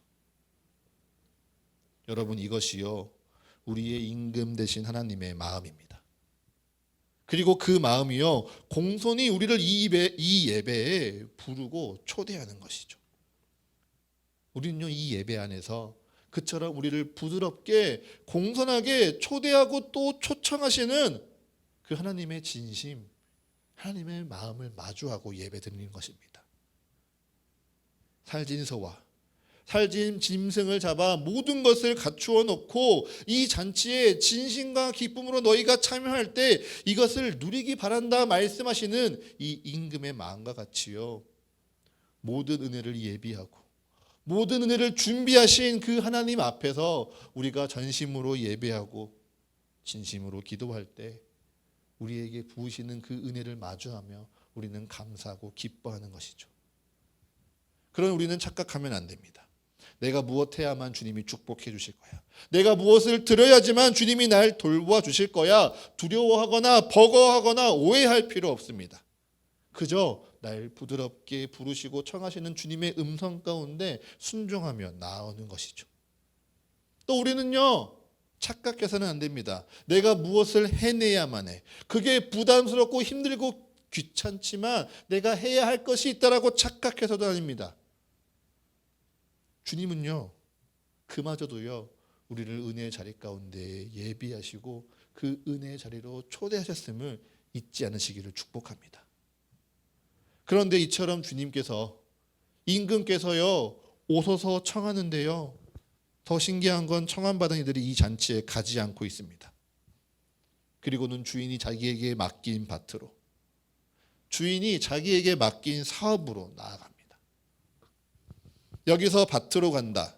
Speaker 1: 여러분, 이것이요, 우리의 임금 되신 하나님의 마음입니다. 그리고 그 마음이요, 공손히 우리를 이 예배에 부르고 초대하는 것이죠. 우리는요, 이 예배 안에서 그처럼 우리를 부드럽게 공손하게 초대하고 또 초청하시는 그 하나님의 진심, 하나님의 마음을 마주하고 예배드리는 것입니다. 살진소와 살진 짐승을 잡아 모든 것을 갖추어 놓고 이 잔치에 진심과 기쁨으로 너희가 참여할 때 이것을 누리기 바란다 말씀하시는 이 임금의 마음과 같이요, 모든 은혜를 예비하고 모든 은혜를 준비하신 그 하나님 앞에서 우리가 전심으로 예배하고 진심으로 기도할 때 우리에게 부으시는 그 은혜를 마주하며 우리는 감사하고 기뻐하는 것이죠. 그런 우리는 착각하면 안 됩니다. 내가 무엇 해야만 주님이 축복해 주실 거야. 내가 무엇을 드려야지만 주님이 날 돌보아 주실 거야. 두려워하거나 버거워하거나 오해할 필요 없습니다. 그저 날 부드럽게 부르시고 청하시는 주님의 음성 가운데 순종하며 나아오는 것이죠. 또 우리는요, 착각해서는 안 됩니다. 내가 무엇을 해내야만 해. 그게 부담스럽고 힘들고 귀찮지만 내가 해야 할 것이 있다라고 착각해서도 아닙니다. 주님은요, 그마저도요, 우리를 은혜의 자리 가운데 예비하시고 그 은혜의 자리로 초대하셨음을 잊지 않으시기를 축복합니다. 그런데 이처럼 주님께서, 임금께서요, 오소서 청하는데요, 더 신기한 건 청함받은 이들이 이 잔치에 가지 않고 있습니다. 그리고는 주인이 자기에게 맡긴 밭으로, 주인이 자기에게 맡긴 사업으로 나아갑니다. 여기서 밭으로 간다,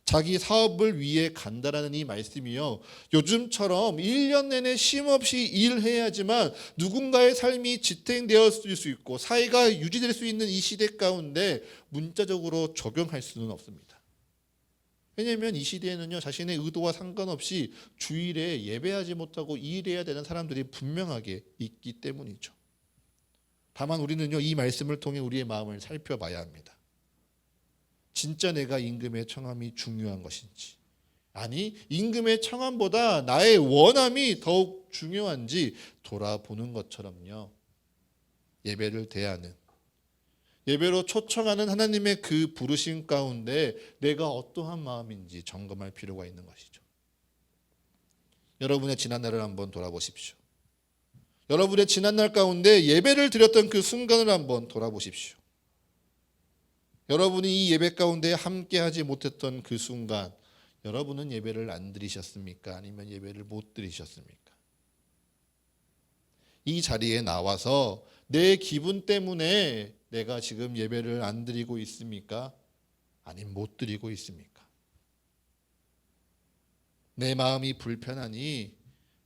Speaker 1: 자기 사업을 위해 간다라는 이 말씀이요, 요즘처럼 1년 내내 쉼없이 일해야지만 누군가의 삶이 지탱되었을 수 있고 사회가 유지될 수 있는 이 시대 가운데 문자적으로 적용할 수는 없습니다. 왜냐하면 이 시대에는요, 자신의 의도와 상관없이 주일에 예배하지 못하고 일해야 되는 사람들이 분명하게 있기 때문이죠. 다만 우리는요, 이 말씀을 통해 우리의 마음을 살펴봐야 합니다. 진짜 내가 임금의 청함이 중요한 것인지, 아니 임금의 청함보다 나의 원함이 더욱 중요한지 돌아보는 것처럼요, 예배를 대하는, 예배로 초청하는 하나님의 그 부르심 가운데 내가 어떠한 마음인지 점검할 필요가 있는 것이죠. 여러분의 지난날을 한번 돌아보십시오. 여러분의 지난날 가운데 예배를 드렸던 그 순간을 한번 돌아보십시오. 여러분이 이 예배 가운데 함께하지 못했던 그 순간, 여러분은 예배를 안 드리셨습니까? 아니면 예배를 못 드리셨습니까? 이 자리에 나와서 내 기분 때문에 내가 지금 예배를 안 드리고 있습니까? 아니면 못 드리고 있습니까? 내 마음이 불편하니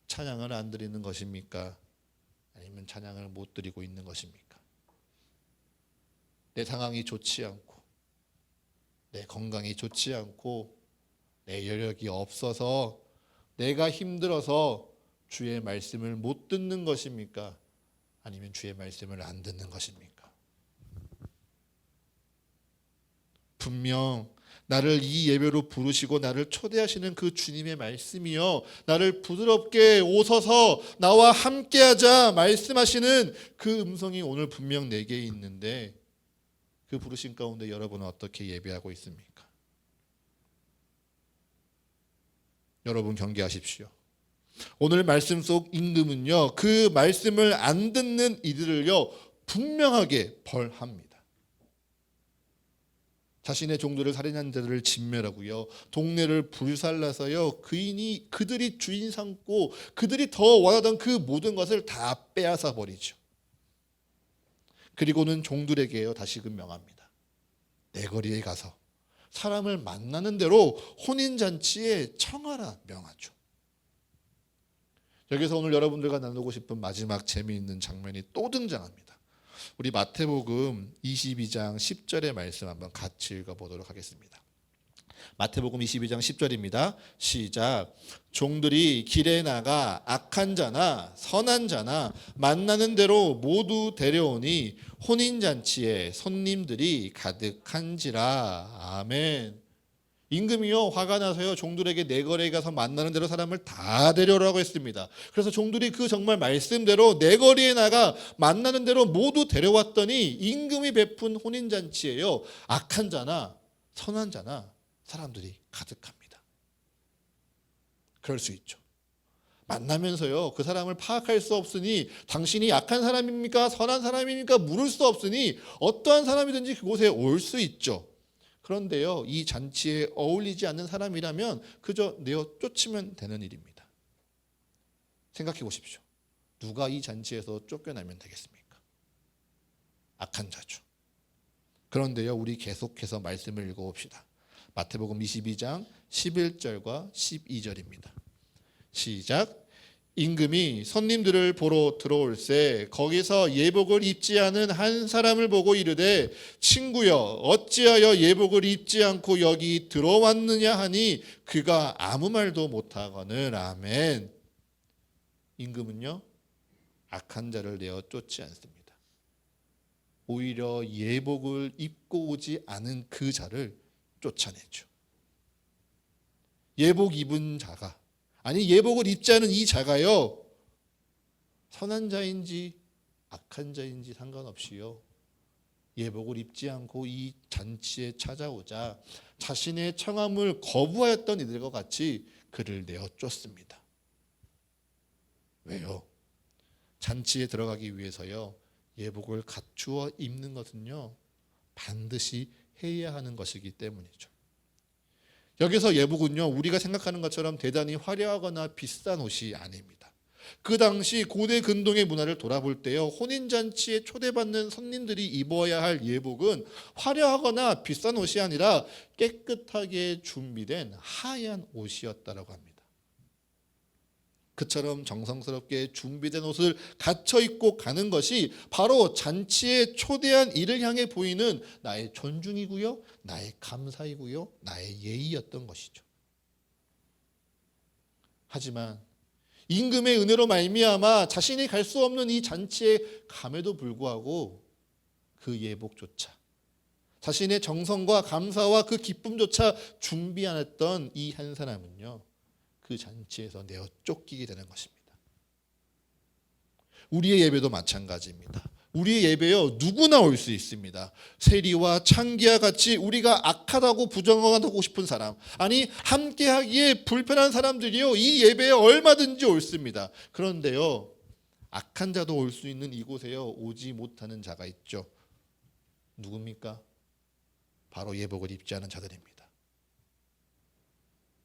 Speaker 1: 찬양을 안 드리는 것입니까? 아니면 찬양을 못 드리고 있는 것입니까? 내 상황이 좋지 않고, 내 건강이 좋지 않고, 내 여력이 없어서, 내가 힘들어서 주의 말씀을 못 듣는 것입니까? 아니면 주의 말씀을 안 듣는 것입니까? 분명 나를 이 예배로 부르시고 나를 초대하시는 그 주님의 말씀이요, 나를 부드럽게 오셔서 나와 함께하자 말씀하시는 그 음성이 오늘 분명 내게 있는데, 그 부르심 가운데 여러분은 어떻게 예배하고 있습니까? 여러분 경계하십시오. 오늘 말씀 속 임금은요, 그 말씀을 안 듣는 이들을요 분명하게 벌합니다. 자신의 종들을 살인한 자들을 진멸하고요, 동네를 불살라서요 그들이 주인 삼고 그들이 더 원하던 그 모든 것을 다 빼앗아 버리죠. 그리고는 종들에게요 다시금 명합니다. 내 거리에 가서 사람을 만나는 대로 혼인잔치에 청하라 명하죠. 여기서 오늘 여러분들과 나누고 싶은 마지막 재미있는 장면이 또 등장합니다. 우리 마태복음 22장 10절의 말씀 한번 같이 읽어보도록 하겠습니다. 마태복음 22장 10절입니다. 시작. 종들이 길에 나가 악한 자나 선한 자나 만나는 대로 모두 데려오니 혼인잔치에 손님들이 가득한지라. 아멘. 임금이요 화가 나서요 종들에게 내거리에 가서 만나는 대로 사람을 다 데려오라고 했습니다. 그래서 종들이 그 정말 말씀대로 내거리에 나가 만나는 대로 모두 데려왔더니 임금이 베푼 혼인잔치에요 악한 자나 선한 자나 사람들이 가득합니다. 그럴 수 있죠. 만나면서요 그 사람을 파악할 수 없으니 당신이 악한 사람입니까 선한 사람입니까 물을 수 없으니 어떠한 사람이든지 그곳에 올 수 있죠. 그런데요 이 잔치에 어울리지 않는 사람이라면 그저 내어 쫓으면 되는 일입니다. 생각해 보십시오. 누가 이 잔치에서 쫓겨나면 되겠습니까? 악한 자죠. 그런데요 우리 계속해서 말씀을 읽어봅시다. 마태복음 22장 11절과 12절입니다. 시작. 임금이 손님들을 보러 들어올새 거기서 예복을 입지 않은 한 사람을 보고 이르되 친구여 어찌하여 예복을 입지 않고 여기 들어왔느냐 하니 그가 아무 말도 못하거늘. 아멘. 임금은요 악한 자를 내어 쫓지 않습니다. 오히려 예복을 입고 오지 않은 그 자를 쫓아내죠. 예복 입은 자가, 아니 예복을 입지 않은 이 자가요 선한 자인지 악한 자인지 상관없이요 예복을 입지 않고 이 잔치에 찾아오자 자신의 청함을 거부하였던 이들과 같이 그를 내어 쫓습니다. 왜요? 잔치에 들어가기 위해서요 예복을 갖추어 입는 것은요 반드시 해야 하는 것이기 때문이죠. 여기서 예복은요 우리가 생각하는 것처럼 대단히 화려하거나 비싼 옷이 아닙니다. 그 당시 고대 근동의 문화를 돌아볼 때요, 혼인잔치에 초대받는 손님들이 입어야 할 예복은 화려하거나 비싼 옷이 아니라 깨끗하게 준비된 하얀 옷이었다라고 합니다. 그처럼 정성스럽게 준비된 옷을 갖춰 입고 가는 것이 바로 잔치에 초대한 이를 향해 보이는 나의 존중이고요, 나의 감사이고요, 나의 예의였던 것이죠. 하지만 임금의 은혜로 말미암아 자신이 갈 수 없는 이 잔치에 감에도 불구하고 그 예복조차, 자신의 정성과 감사와 그 기쁨조차 준비 안 했던 이 한 사람은요, 그 잔치에서 내어 쫓기게 되는 것입니다. 우리의 예배도 마찬가지입니다. 우리의 예배요, 누구나 올 수 있습니다. 세리와 창기와 같이 우리가 악하다고 부정하고 싶은 사람, 아니 함께하기에 불편한 사람들이요, 이 예배에 얼마든지 옳습니다. 그런데요, 악한 자도 올 수 있는 이곳에요, 오지 못하는 자가 있죠. 누굽니까? 바로 예복을 입지 않은 자들입니다.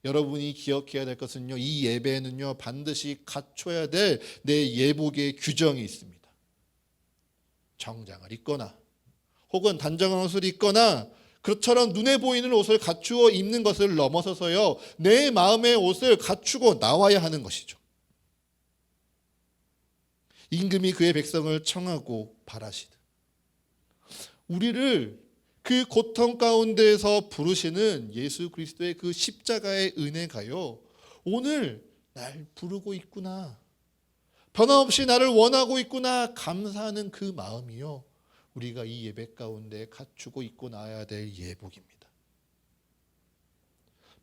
Speaker 1: 여러분이 기억해야 될 것은요, 이 예배에는요, 반드시 갖춰야 될 내 예복의 규정이 있습니다. 정장을 입거나 혹은 단정한 옷을 입거나 그처럼 눈에 보이는 옷을 갖추어 입는 것을 넘어서서요, 내 마음의 옷을 갖추고 나와야 하는 것이죠. 임금이 그의 백성을 청하고 바라시듯 우리를 그 고통 가운데에서 부르시는 예수 그리스도의 그 십자가의 은혜가요, 오늘 날 부르고 있구나, 변함없이 나를 원하고 있구나 감사하는 그 마음이요, 우리가 이 예배 가운데 갖추고 입고 나와야 될 예복입니다.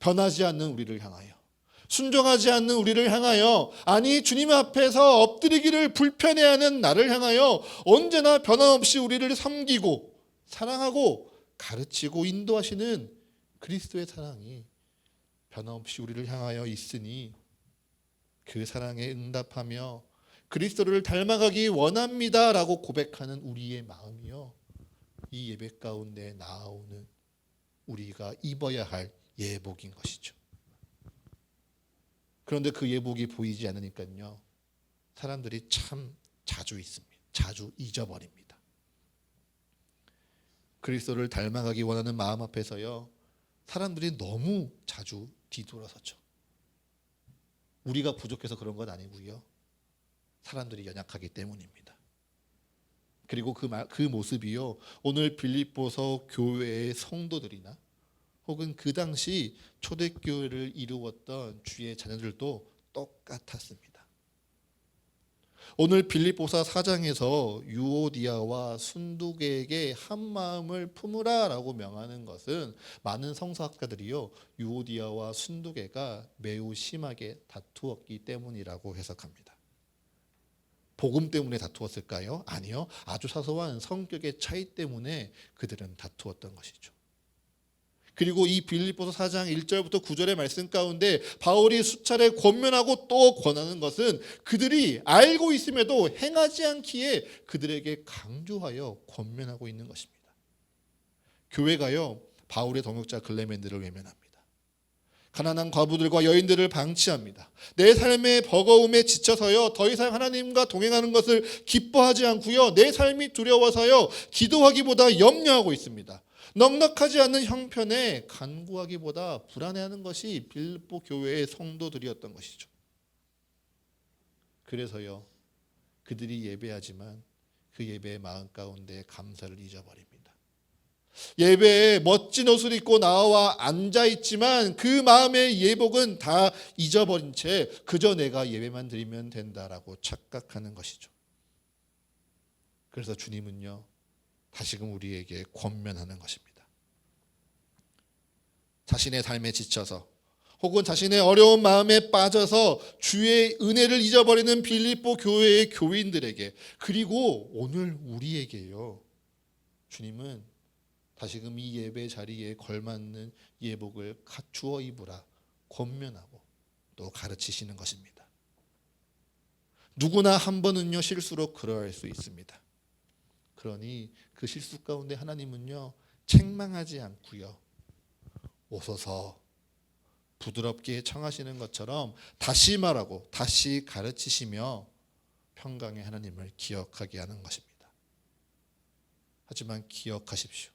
Speaker 1: 변하지 않는 우리를 향하여, 순종하지 않는 우리를 향하여, 아니 주님 앞에서 엎드리기를 불편해하는 나를 향하여 언제나 변함없이 우리를 섬기고 사랑하고 가르치고 인도하시는 그리스도의 사랑이 변함없이 우리를 향하여 있으니 그 사랑에 응답하며 그리스도를 닮아가기 원합니다라고 고백하는 우리의 마음이요, 이 예배 가운데 나오는 우리가 입어야 할 예복인 것이죠. 그런데 그 예복이 보이지 않으니까요, 사람들이 참 자주 있습니다. 자주 잊어버립니다. 그리스도를 닮아가기 원하는 마음 앞에서요, 사람들이 너무 자주 뒤돌아서죠. 우리가 부족해서 그런 건 아니고요, 사람들이 연약하기 때문입니다. 그리고 그 모습이요, 오늘 빌립보서 교회의 성도들이나 혹은 그 당시 초대교회를 이루었던 주의 자녀들도 똑같았습니다. 오늘 빌립보서 4장에서 유오디아와 순두계에게 한 마음을 품으라라고 명하는 것은 많은 성서학자들이요, 유오디아와 순두계가 매우 심하게 다투었기 때문이라고 해석합니다. 복음 때문에 다투었을까요? 아니요. 아주 사소한 성격의 차이 때문에 그들은 다투었던 것이죠. 그리고 이 빌립보서 4장 1절부터 9절의 말씀 가운데 바울이 수차례 권면하고 또 권하는 것은 그들이 알고 있음에도 행하지 않기에 그들에게 강조하여 권면하고 있는 것입니다. 교회가요, 바울의 동역자 글레멘드를 외면합니다. 가난한 과부들과 여인들을 방치합니다. 내 삶의 버거움에 지쳐서요, 더 이상 하나님과 동행하는 것을 기뻐하지 않고요, 내 삶이 두려워서요, 기도하기보다 염려하고 있습니다. 넉넉하지 않는 형편에 간구하기보다 불안해하는 것이 빌립보 교회의 성도들이었던 것이죠. 그래서요, 그들이 예배하지만 그 예배의 마음 가운데 감사를 잊어버립니다. 예배에 멋진 옷을 입고 나와 앉아있지만 그 마음의 예복은 다 잊어버린 채 그저 내가 예배만 드리면 된다라고 착각하는 것이죠. 그래서 주님은요, 다시금 우리에게 권면하는 것입니다. 자신의 삶에 지쳐서 혹은 자신의 어려운 마음에 빠져서 주의 은혜를 잊어버리는 빌립보 교회의 교인들에게, 그리고 오늘 우리에게요, 주님은 다시금 이 예배 자리에 걸맞는 예복을 갖추어 입으라 권면하고 또 가르치시는 것입니다. 누구나 한 번은요, 실수로 그러할 수 있습니다. 그러니 그 실수 가운데 하나님은요, 책망하지 않고요, 오소서 부드럽게 청하시는 것처럼 다시 말하고 다시 가르치시며 평강의 하나님을 기억하게 하는 것입니다. 하지만 기억하십시오.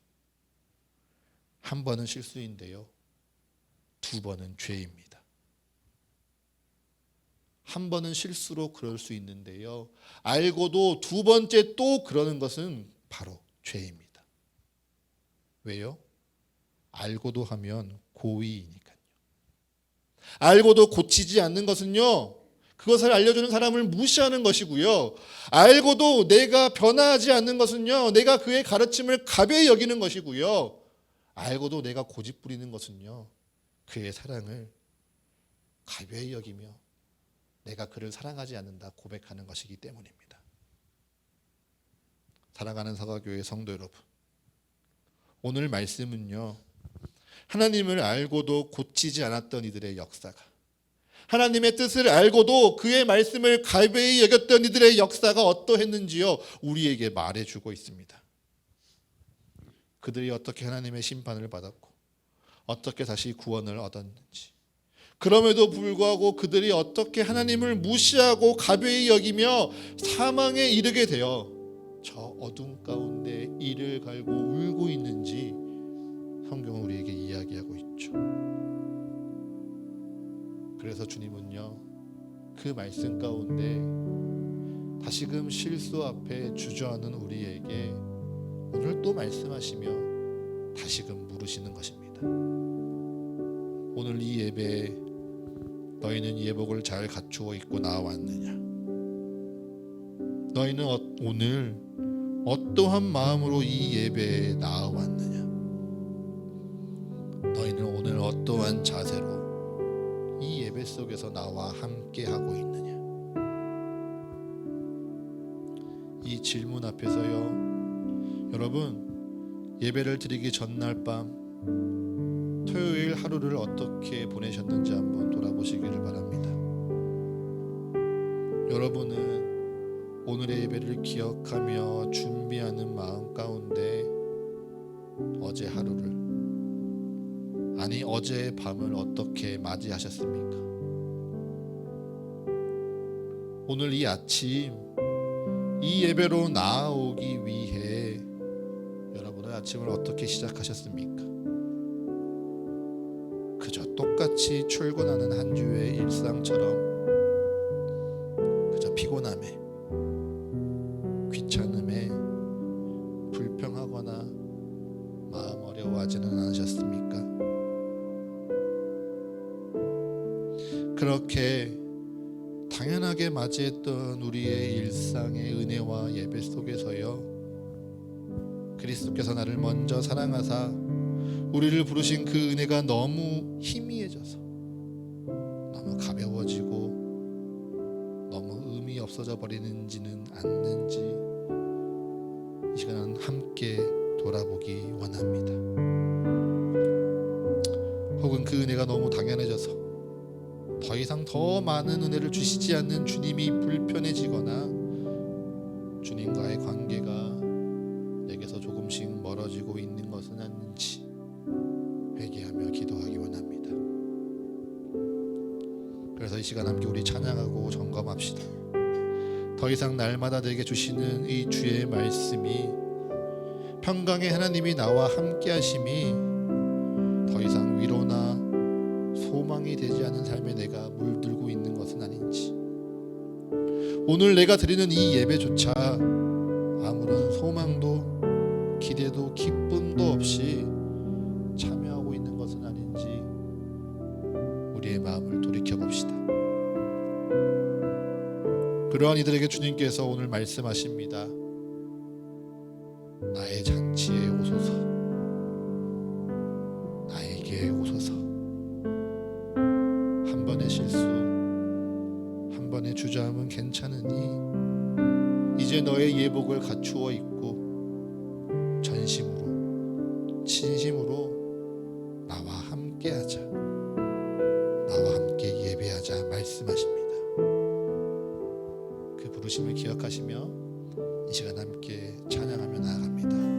Speaker 1: 한 번은 실수인데요, 두 번은 죄입니다. 한 번은 실수로 그럴 수 있는데요, 알고도 두 번째 또 그러는 것은 바로 죄입니다. 왜요? 알고도 하면 고의이니까요. 알고도 고치지 않는 것은요, 그것을 알려주는 사람을 무시하는 것이고요, 알고도 내가 변화하지 않는 것은요, 내가 그의 가르침을 가벼이 여기는 것이고요, 알고도 내가 고집 부리는 것은요, 그의 사랑을 가벼이 여기며 내가 그를 사랑하지 않는다 고백하는 것이기 때문입니다. 사랑하는 사과교회 성도 여러분, 오늘 말씀은요, 하나님을 알고도 고치지 않았던 이들의 역사가, 하나님의 뜻을 알고도 그의 말씀을 가벼이 여겼던 이들의 역사가 어떠했는지요, 우리에게 말해주고 있습니다. 그들이 어떻게 하나님의 심판을 받았고 어떻게 다시 구원을 얻었는지, 그럼에도 불구하고 그들이 어떻게 하나님을 무시하고 가벼이 여기며 사망에 이르게 되어 저 어둠 가운데 이를 갈고 울고 있는지 성경은 우리에게 이야기하고 있죠. 그래서 주님은요, 그 말씀 가운데 다시금 실수 앞에 주저하는 우리에게 오늘 또 말씀하시며 다시금 물으시는 것입니다. 오늘 이 예배에 너희는 예복을 잘 갖추어 입고 나왔느냐? 너희는 오늘 어떠한 마음으로 이 예배에 나아왔느냐? 너희는 오늘 어떠한 자세로 이 예배 속에서 나와 함께 하고 있느냐? 이 질문 앞에서요, 여러분, 예배를 드리기 전날 밤 토요일 하루를 어떻게 보내셨는지 한번 돌아보시기를 바랍니다. 여러분은 오늘의 예배를 기억하며 준비하는 마음 가운데 어제 하루를, 아니 어제의 밤을 어떻게 맞이하셨습니까? 오늘 이 아침 이 예배로 나아오기 위해 여러분의 아침을 어떻게 시작하셨습니까? 그저 똑같이 출근하는 한 주의 일상처럼 그저 피곤함에, 귀찮음에, 불평하거나 마음 어려워하지는 않으셨습니까? 그렇게 당연하게 맞이했던 우리의 일상의 은혜와 예배 속에서요, 그리스도께서 나를 먼저 사랑하사 우리를 부르신 그 은혜가 너무 희미해져서, 너무 가벼워지고 너무 의미 없어져 버리는지는 않는지 이 시간은 함께 돌아보기 원합니다. 혹은 그 은혜가 너무 당연해져서 더 이상 더 많은 은혜를 주시지 않는 주님이 불편해지거나 주님과의 관계가 내게서 조금씩 멀어지고 있는 것은 아닌지 회개하며 기도하기 원합니다. 그래서 이 시간 함께 우리 찬양하고 점검합시다. 더 이상 날마다 내게 주시는 이 주의 말씀이, 평강의 하나님이 나와 함께 하심이 더 이상 위로나 소망이 되지 않은 삶에 내가 물들고 있는 것은 아닌지, 오늘 내가 드리는 이 예배조차 아무런 소망도 기대도 기쁨도 없이 참여하고 있는 것은 아닌지 우리의 마음을 돌이켜봅시다. 그러한 이들에게 주님께서 오늘 말씀하십니다. 나의 잔치에 오소서, 나에게 오소서. 한 번의 실수, 한 번의 주저함은 괜찮으니 이제 너의 예복을 갖추어 입고 전심으로, 진심으로 나와 함께하자, 나와 함께 예배하자 말씀하십니다. 그 부르심을 기억하시며 이 시간 함께 찬양하며 나아갑니다.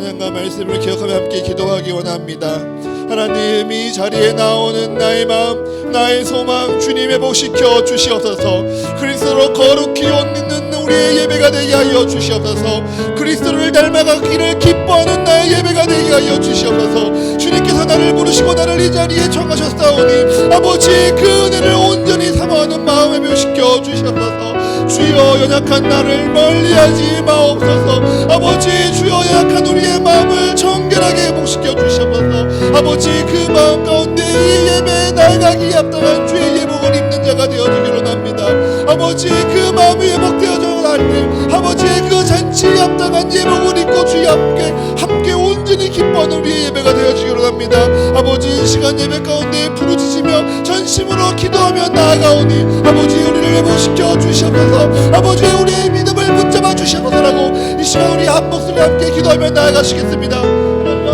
Speaker 1: 찬양과 말씀을 기억하며 함께 기도하기 원합니다. 하나님, 이 자리에 나오는 나의 마음, 나의 소망 주님 회복시켜 주시옵소서. 그리스도로 거룩히 옷 입는 우리의 예배가 되게 하여 주시옵소서. 그리스도를 닮아가기를 기뻐하는 나의 예배가 되게 하여 주시옵소서. 주님께서 나를 부르시고 나를 이 자리에 청하셨사오니 아버지 그 은혜를 온전히 사모하는 마음을 회복시켜 주시옵소서. 주여, 연약한 나를 멀리하지 마옵소서. 아버지, 주여, 연약한 우리의 마음을 정결하게 회복시켜 주시옵소서. 아버지, 그 마음 가운데 이 예배에 나아가기 합당한 주의 예복을 입는 자가 되어주기로 합니다. 아버지, 그 마음이 회복되어져 갈 때 아버지의 그 잔치에 합당한 예복을 입고 주의 함께 온전히 기뻐하는 우리의 예배가 되어주기로 합니다. 아버지, 이 시간 예배 가운데 부르짖으며 전심으로 기도하며 나아가오니 아버지, 우리를 회복시켜 주시옵소서. 아버지, 우리의 믿음을 붙잡아 주시옵소서라고 이 시간 우리 한 목소리 함께 기도하며 나아가시겠습니다. 하나님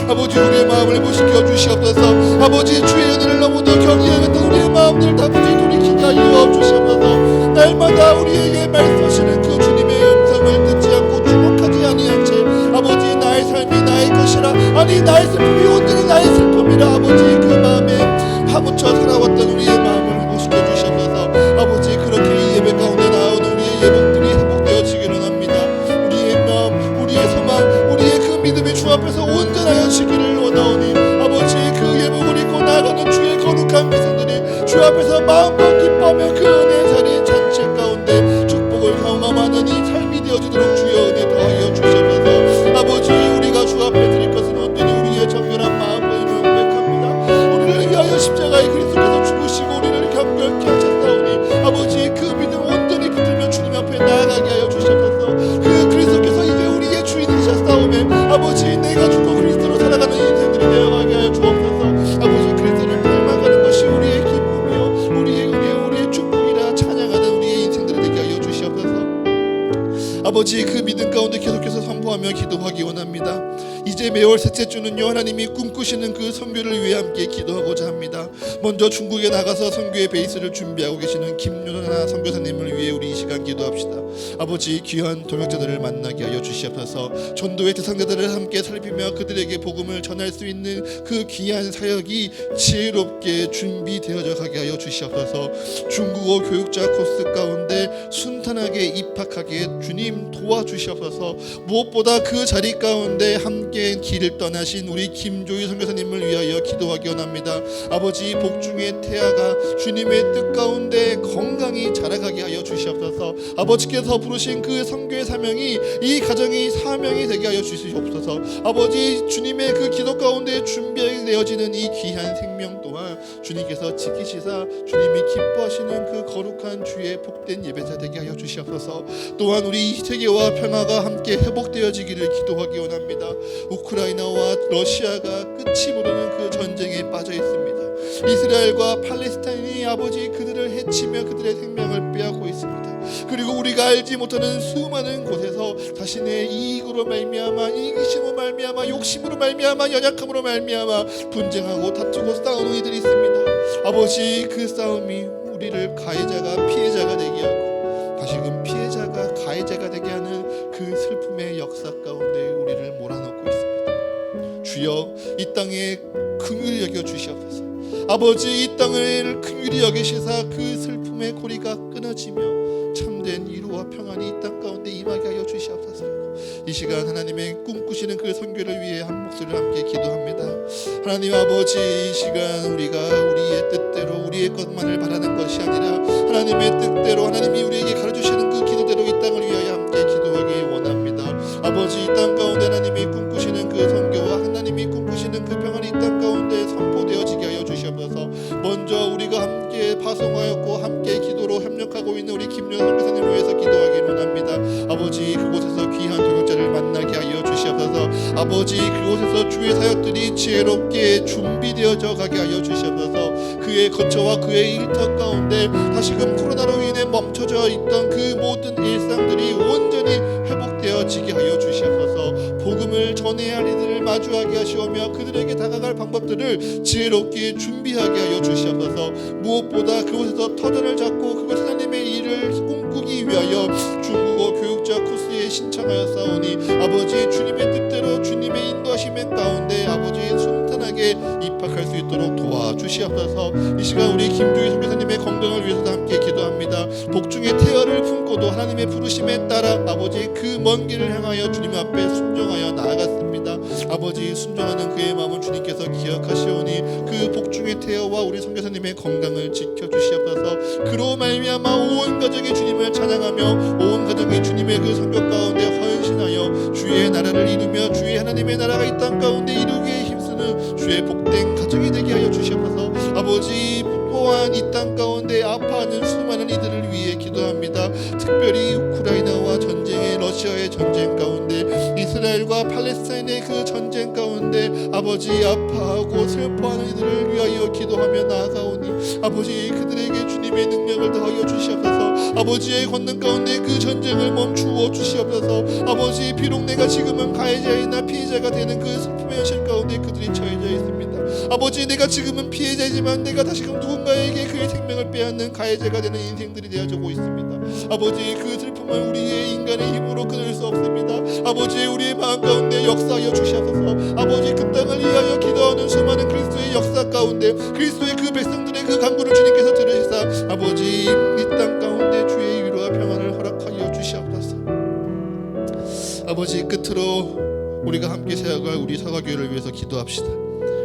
Speaker 1: 아버지, 우리의 마음을 회복시켜 주시옵소서. 아버지, 주의 은혜를 너무도 경외하였던 우리의 마음들을 다시 돌이키게 하여 주시옵소서. 날마다 우리에게 말씀하시는 그 주님의 음성을 듣지 않고 주목하지 아니한 채 아버지, 나의 삶이 나의 것이라, 아니 나의 슬픔이 온전히 나의 슬픔이라 아버지, 그 마음에 파묻혀 살아왔던 우리의 마음을 회복시켜 주시옵소서. 아버지, 그렇게 이 예배 가운데 나오는 우리의 예복들이 회복되어지기를 합니다. 우리의 마음, 우리의 소망, 우리의 그 믿음이 주 앞에서 온전하여지기를 원하오니 아버지, 그 예복을 입고 나아가는 주의 거룩한 백성들이 주 앞에서 마음껏 기뻐하며 그 은혜의 자리 잔치 가운데 축복을 경험하는 이 삶이 되어지도록 주의 은혜 더하여 주시옵소서. 아버지, 우리가 주 앞에 드릴 것은 온전히 우리의 정결한 마음을 고백합니다. 우리를 위하여 십자가에 그리스도께서 죽으시고 우리를 경건케 하셨사오니 아버지, 그 믿음 온전히 붙들며 주님 앞에 나아가게 하여 주시옵소서. 그 그리스도께서 이제 우리의 주인이 되셨사오매 아버지, 내가 죽고 그리스도로 살아가는 인생들이 되어가게 하여 주옵소서. 아버지, 그리스도를 닮아가는 것이 우리의 기쁨이요 우리의 은혜요 우리의 축복이라 찬양하는 우리의 인생들이 되게 하여 주시옵소서. 아버지, 그 믿음 가운데 계속해서 선포하며 기도하기 원합니다. 이제 매월 셋째 주는요, 하나님이 꿈꾸시는 그 선교를 위해 함께 기도하고자 합니다. 먼저 중국에 나가서 선교의 베이스를 준비하고 계시는 김윤아 선교사님을 위해 우리 이 시간 기도합시다. 아버지, 귀한 동역자들을 만나게 하여 주시옵소서. 전도의 대상자들을 함께 살피며 그들에게 복음을 전할 수 있는 그 귀한 사역이 지혜롭게 준비되어져 가게 하여 주시옵소서. 중국어 교육자 코스 가운데 순탄하게 입학하게 주님 도와주시옵소서. 무엇보다 그 자리 가운데 함께 길을 떠나신 우리 김조희 선교사님을 위하여 기도하기 원합니다. 아버지, 복중의 태아가 주님의 뜻 가운데 건강히 자라가게 하여 주시옵소서. 아버지께서 부르신 그 선교의 사명이 이 가정이 사명이 되게 하여 주시옵소서. 아버지, 주님의 그 기도 가운데 준비되어지는 이 귀한 생명 또한 주님께서 지키시사 주님이 기뻐하시는 그 거룩한 주의 복된 예배자 되게 하여 주시옵소서. 또한 우리 세계와 평화가 함께 회복되어지기를 기도하기 원합니다. 우크라이나와 러시아가 끝이 모르는 그 전쟁에 빠져 있습니다. 이스라엘과 팔레스타인이 아버지 그들을 해치며 그들의 생명을 빼앗고 있습니다. 그리고 우리가 알지 못하는 수많은 곳에서 자신의 이익으로 말미암아, 이기심으로 말미암아, 욕심으로 말미암아, 연약함으로 말미암아 분쟁하고 다투고 싸우는 이들이 있습니다. 아버지, 그 싸움이 우리를 가해자가 피해자가 되게 하고 다시금 피해자가 가해자가 되게 하는 그 슬픔의 역사 가운데 우리를 몰아넣고 있습니다. 주여, 이 땅에 긍휼히 여겨 주시옵소서. 아버지, 이 땅을 긍휼히 여기시사 그 슬픔의 고리가 끊어지며 참된 위로와 평안이 이 땅 가운데 임하게 하여 주시옵소서. 이 시간 하나님의 꿈꾸시는 그 선교를 위해 한 목소리를 함께 기도합니다. 하나님 아버지, 이 시간 우리가 우리의 뜻대로 우리의 것만을 바라는 것이 아니라 하나님의 뜻대로 하나님이 우리에게 가르쳐주시는 그 기도대로 이 땅을 위하여 함께 기도하기 원합니다. 아버지, 이 땅 가운데 하나님이 꿈꾸시는 그 선교와 하나님이 꿈꾸시는 그 평안이 이 땅 가운데 선포되어지게 하여 주시옵소서. 먼저 우리가 함께 파송하였고 함께 기도로 협력하고 있는 우리 김윤아 선교사님을 위해서 기도하기 원합니다. 아버지, 그곳에서 귀한 동역자를 만나게 하여 주시옵소서. 아버지 그곳에서 주의 사역들이 지혜롭게 준비되어져 가게 하여 주시옵소서. 그의 거처와 그의 일터 가운데 다시금 코로나로 인해 멈춰져 있던 그 모든 일상들이 온전히 회복되어지게 하여 주시옵소서. 복음을 전해야 할 이들을 마주하게 하시오며 그들에게 다가갈 방법들을 지혜롭게 준비하게 하여 주시옵소서. 무엇보다 그곳에서 터전을 잡고 그곳 하나님의 일을 꿈꾸기 위하여 중국어 교육자 코스에 신청하여 싸우니 아버지 주님의 뜻대로 주님의 인도하심의 가운데 아버지 순탄하게 입학할 수 있도록 도와주시옵소서. 이 시간 우리 김주희 선교사님의 건강을 위해서도 함께 기도합니다. 복중의 태어를 품고도 하나님의 부르심에 따라 아버지 그 먼 길을 향하여 주님 앞에 순종하여 나아갔습니다. 아버지 순종하는 그의 마음을 주님께서 기억하시오니 그 복중의 태어와 우리 선교사님의 건강을 지켜주시옵소서. 그로 말미암아 온 가정이 주님을 찬양하며 온 가정이 주님의 그 성격 가운데 헌신하여 주의 나라를 이루며 주의 하나님의 나라가 이 땅 가운데 이루기에 힘쓰는 주의 복된 가정이 되게 하여 주시옵소서. 아버지 또한 이 땅 가운데 아파하는 수많은 이들을 위해 기도합니다. 특별히 우크라이나와 전쟁의 러시아의 전쟁 가운데 이스라엘과 팔레스타인의 그 전쟁 가운데 아버지 아파하고 슬퍼하는 이들을 위하여 기도하며 나아가오니 아버지 그들에게 주님의 능력을 더하여 주시옵소서. 아버지의 권능 가운데 그 전쟁을 멈추어 주시옵소서. 아버지 비록 내가 지금은 가해자이나 피해자가 되는 그 슬픔의 현실 가운데 그들이 처해져 있습니다. 아버지 내가 지금은 피해자이지만 내가 다시금 누군가에게 그의 생명을 빼앗는 가해자가 되는 인생들이 되어지고 있습니다. 아버지 그 슬픔을 우리의 인간의 힘으로 끊을 수 없습니다. 아버지 우리의 마음 가운데 역사하여 주시옵소서. 아버지 그 땅을 위하여 기도하는 수많은 그리스도의 역사 가운데 그리스도의 그 백성들의 그 간구를 주님께서 들으시사 아버지 이 땅 가운데 주의 위로와 평안을 허락하여 주시옵소서. 아버지 끝으로 우리가 함께 세워갈 우리 사과교회를 위해서 기도합시다.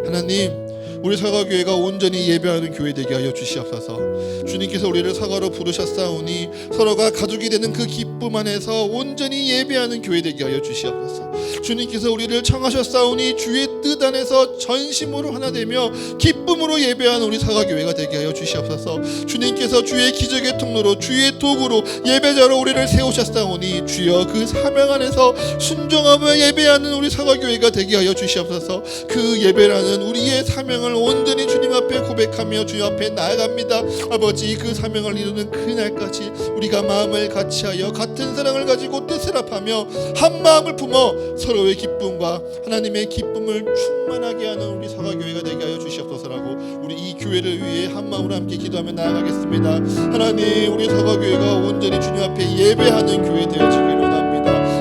Speaker 1: 하나님 우리 사과교회가 온전히 예배하는 교회 되게 하여 주시옵소서. 주님께서 우리를 사과로 부르셨사오니 서로가 가족이 되는 그 기쁨 안에서 온전히 예배하는 교회 되게 하여 주시옵소서. 주님께서 우리를 청하셨사오니 주의 뜻 안에서 전심으로 하나 되며 기쁨으로 예배하는 우리 사과교회가 되게 하여 주시옵소서. 주님께서 주의 기적의 통로로 주의 도구로 예배자로 우리를 세우셨사오니 주여 그 사명 안에서 순종하며 예배하는 우리 사과교회가 되게 하여 주시옵소서. 그 예배라는 우리의 사명을 온전히 주님 앞에 고백하며 주님 앞에 나아갑니다. 아버지 그 사명을 이루는 그날까지 우리가 마음을 같이하여 같은 사랑을 가지고 뜻을 합하며 한 마음을 품어 서로의 기쁨과 하나님의 기쁨을 충만하게 하는 우리 사과교회가 되게 하여 주시옵소서라고 우리 이 교회를 위해 한 마음으로 함께 기도하며 나아가겠습니다. 하나님 우리 사과교회가 온전히 주님 앞에 예배하는 교회 되어지기를 원합니다.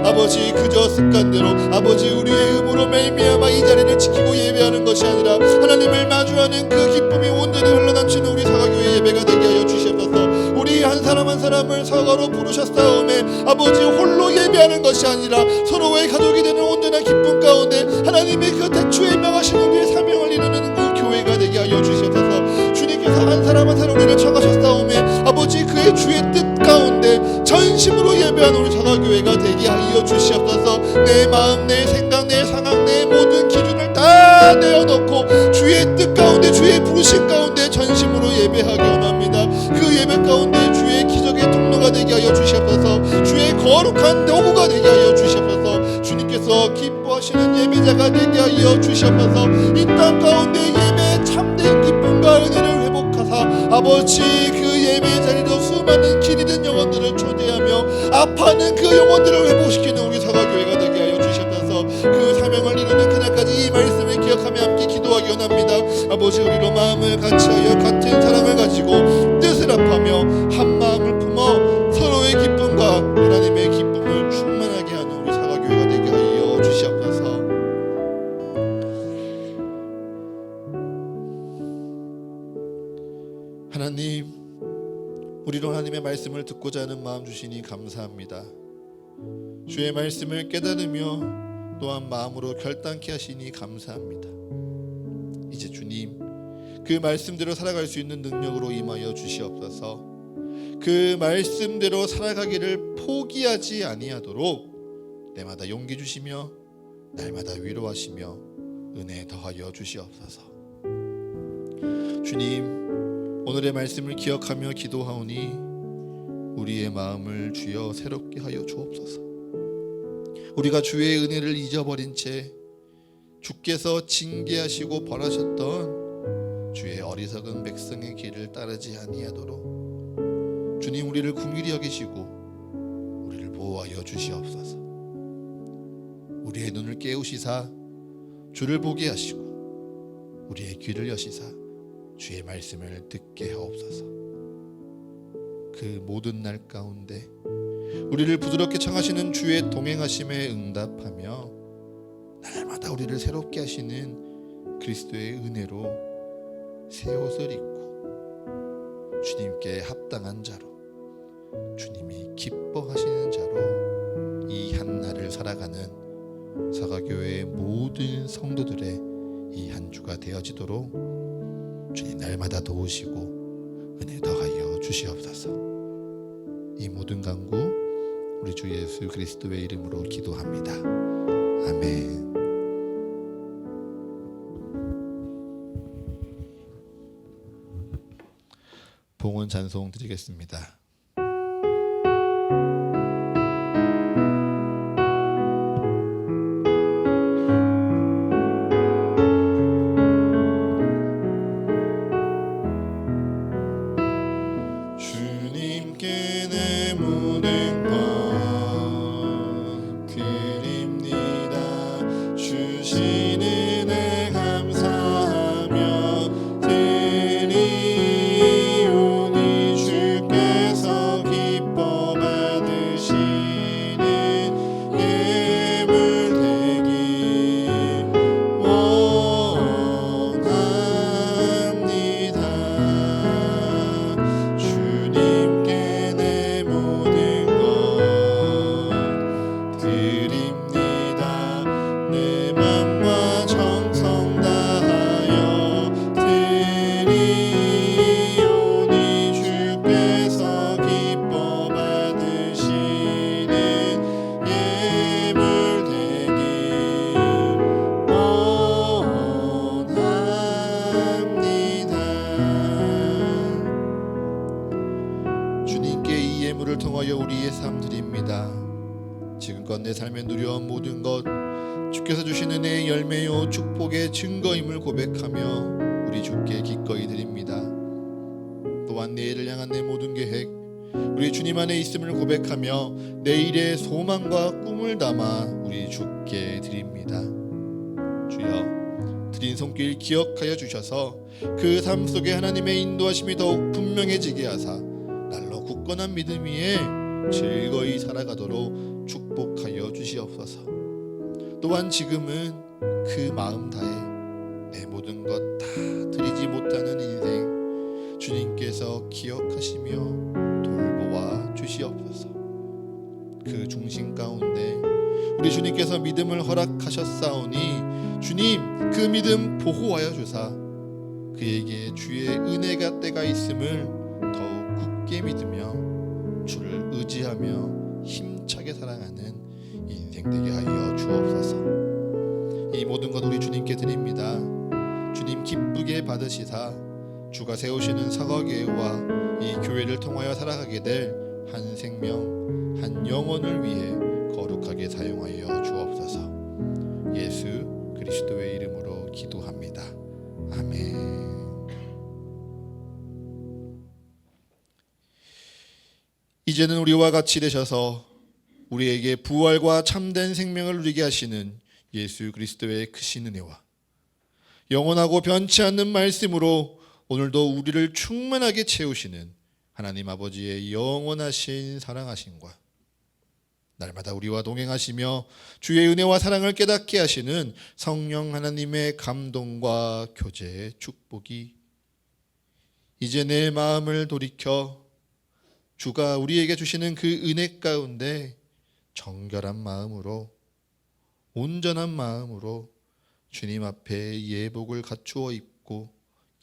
Speaker 1: 아버지 그저 습관대로 아버지 우리의 의무로 말미암아 이 자리를 지키고 예배하는 것이 아니라 하나님을 마주하는 그 기쁨이 온전히 흘러넘치는 우리 사과교회 예배가 되게 하여 주시옵소서. 우리 한 사람 한 사람을 사과로 부르셨사오매 아버지 홀로 예배하는 것이 아니라 서로의 가족이 되는 온전한 기쁨 가운데 하나님의 그 대초에 명하시는 우리의 사명을 이루는 그 교회가 되게 하여 주시옵소서. 주님께서 한 사람 한 사람 우리를 청하셨사오매 아버지 그의 주의 뜻 가운데 전심으로 예배하는 우리 사과교회가 되게 하여 주시옵소서. 내 마음 내 생각 내 상황 내 모든 기준을 다 내어놓고 주의 뜻 가운데 주의 부르심 가운데 전심으로 예배하기 원합니다. 그 예배 가운데 주의 기적의 통로가 되게 하여 주시옵소서. 주의 거룩한 도구가 되게 하여 주시옵소서. 주님께서 기뻐하시는 예배자가 되게 하여 주시옵소서. 이 땅 가운데 예배 참된 기쁨과 은혜를 회복하사 아버지 그 예배 자리로 수많은 길 잃은 영혼들을 초대하며 아파하는 그 영혼들을 회복시키는 우리 사과교회가 되게 하여 주시옵소서. 그 사명을 이루는 그날까지 이 말씀을 기억하며 함께 기도하기 원합니다. 아버지 우리로 마음을 같이하여 같은 사랑을 가지고 뜻을 합하며 한 마음을 품어 서로의 기쁨과 하나님의 기쁨을 충만하게 하는 우리 사과교회가 되게 하여 주시옵소서. 하나님 우리로 하나님의 말씀을 듣고자 하는 마음 주시니 감사합니다. 주의 말씀을 깨달으며 또한 마음으로 결단케 하시니 감사합니다. 이제 주님 그 말씀대로 살아갈 수 있는 능력으로 임하여 주시옵소서. 그 말씀대로 살아가기를 포기하지 아니하도록 때마다 용기 주시며 날마다 위로하시며 은혜 더하여 주시옵소서. 주님 오늘의 말씀을 기억하며 기도하오니 우리의 마음을 주여 새롭게 하여 주옵소서. 우리가 주의 은혜를 잊어버린 채 주께서 징계하시고 벌하셨던 주의 어리석은 백성의 길을 따르지 아니하도록 주님 우리를 긍휼히 여기시고 우리를 보호하여 주시옵소서. 우리의 눈을 깨우시사 주를 보게 하시고 우리의 귀를 여시사 주의 말씀을 듣게 하옵소서. 그 모든 날 가운데 우리를 부드럽게 청하시는 주의 동행하심에 응답하며 날마다 우리를 새롭게 하시는 그리스도의 은혜로 새 옷을 입고 주님께 합당한 자로 주님이 기뻐하시는 자로 이 한날을 살아가는 사가교회의 모든 성도들의 이 한 주가 되어지도록 주님 날마다 도우시고 은혜 더하여 주시옵소서. 이 모든 간구 우리 주 예수 그리스도의 이름으로 기도합니다. 아멘. 봉헌 찬송 드리겠습니다. 주님께 내 모든 것 드립니다. 주신 은혜 감사하며 드리오니 주께서 기뻐 받으시는 예물 되기 원합니다. 주님께 내 모든 것 드립니다. 내 맘과 정성 다하여 드리오니 주께서 기뻐 받으시는 예물 되기 원합니다. 주님께 이 예물을 통하여 우리의 삶 드립니다. 지금껏 내 삶에 누려온 모든 것 주께서 주신 은혜의 열매요 축복의 증거임을 고백하며 우리 주께 기꺼이 드립니다. 또한 내일을 향한 내 모든 계획 우리 주님 안에 있음을 고백하며 내일의 소망과 꿈을 담아 우리 주께 드립니다. 주여 드린 손길 기억하여 주셔서 그 삶 속에 하나님의 인도하심이 더욱 분명해지게 하사 날로 굳건한 믿음 위에 즐거이 살아가도록 축복하여 주시옵소서. 또한 지금은 그 마음 다해 내 모든 것 다 드리지 못하는 인생 주님께서 기억하시며 돌보아 주시옵소서. 그 중심 가운데 우리 주님께서 믿음을 허락하셨사오니 주님 그 믿음 보호하여 주사 그에게 주의 은혜가 때가 있음을 더욱 굳게 믿으며 주를 의지하며 힘차게 사랑하는 인생 되게 하여 주옵소서. 이 모든 것 우리 주님께 드립니다. 주님 기쁘게 받으시사 주가 세우시는 사과교회와 이 교회를 통하여 살아가게 될 한 생명 한 영혼을 위해 거룩하게 사용하여 주옵소서. 예수 그리스도의 이름으로 기도합니다. 아멘. 이제는 우리와 같이 되셔서 우리에게 부활과 참된 생명을 누리게 하시는 예수 그리스도의 크신 은혜와 영원하고 변치 않는 말씀으로 오늘도 우리를 충만하게 채우시는 하나님 아버지의 영원하신 사랑하심과 날마다 우리와 동행하시며 주의 은혜와 사랑을 깨닫게 하시는 성령 하나님의 감동과 교제의 축복이 이제 내 마음을 돌이켜 주가 우리에게 주시는 그 은혜 가운데 정결한 마음으로 온전한 마음으로 주님 앞에 예복을 갖추어 입고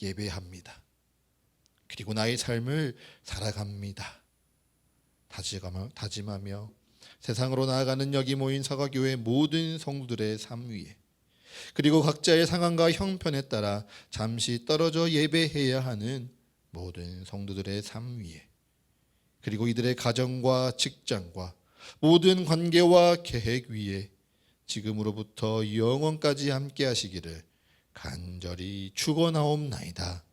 Speaker 1: 예배합니다. 그리고 나의 삶을 살아갑니다. 다짐하며 세상으로 나아가는 여기 모인 사과교회 모든 성도들의 삶 위에 그리고 각자의 상황과 형편에 따라 잠시 떨어져 예배해야 하는 모든 성도들의 삶 위에 그리고 이들의 가정과 직장과 모든 관계와 계획 위에 지금으로부터 영원까지 함께 하시기를 간절히 축원하옵나이다.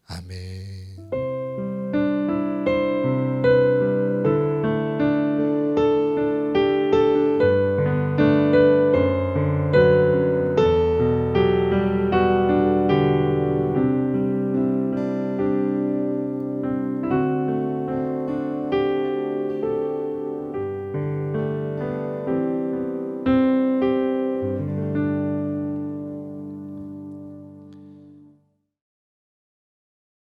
Speaker 1: 아멘.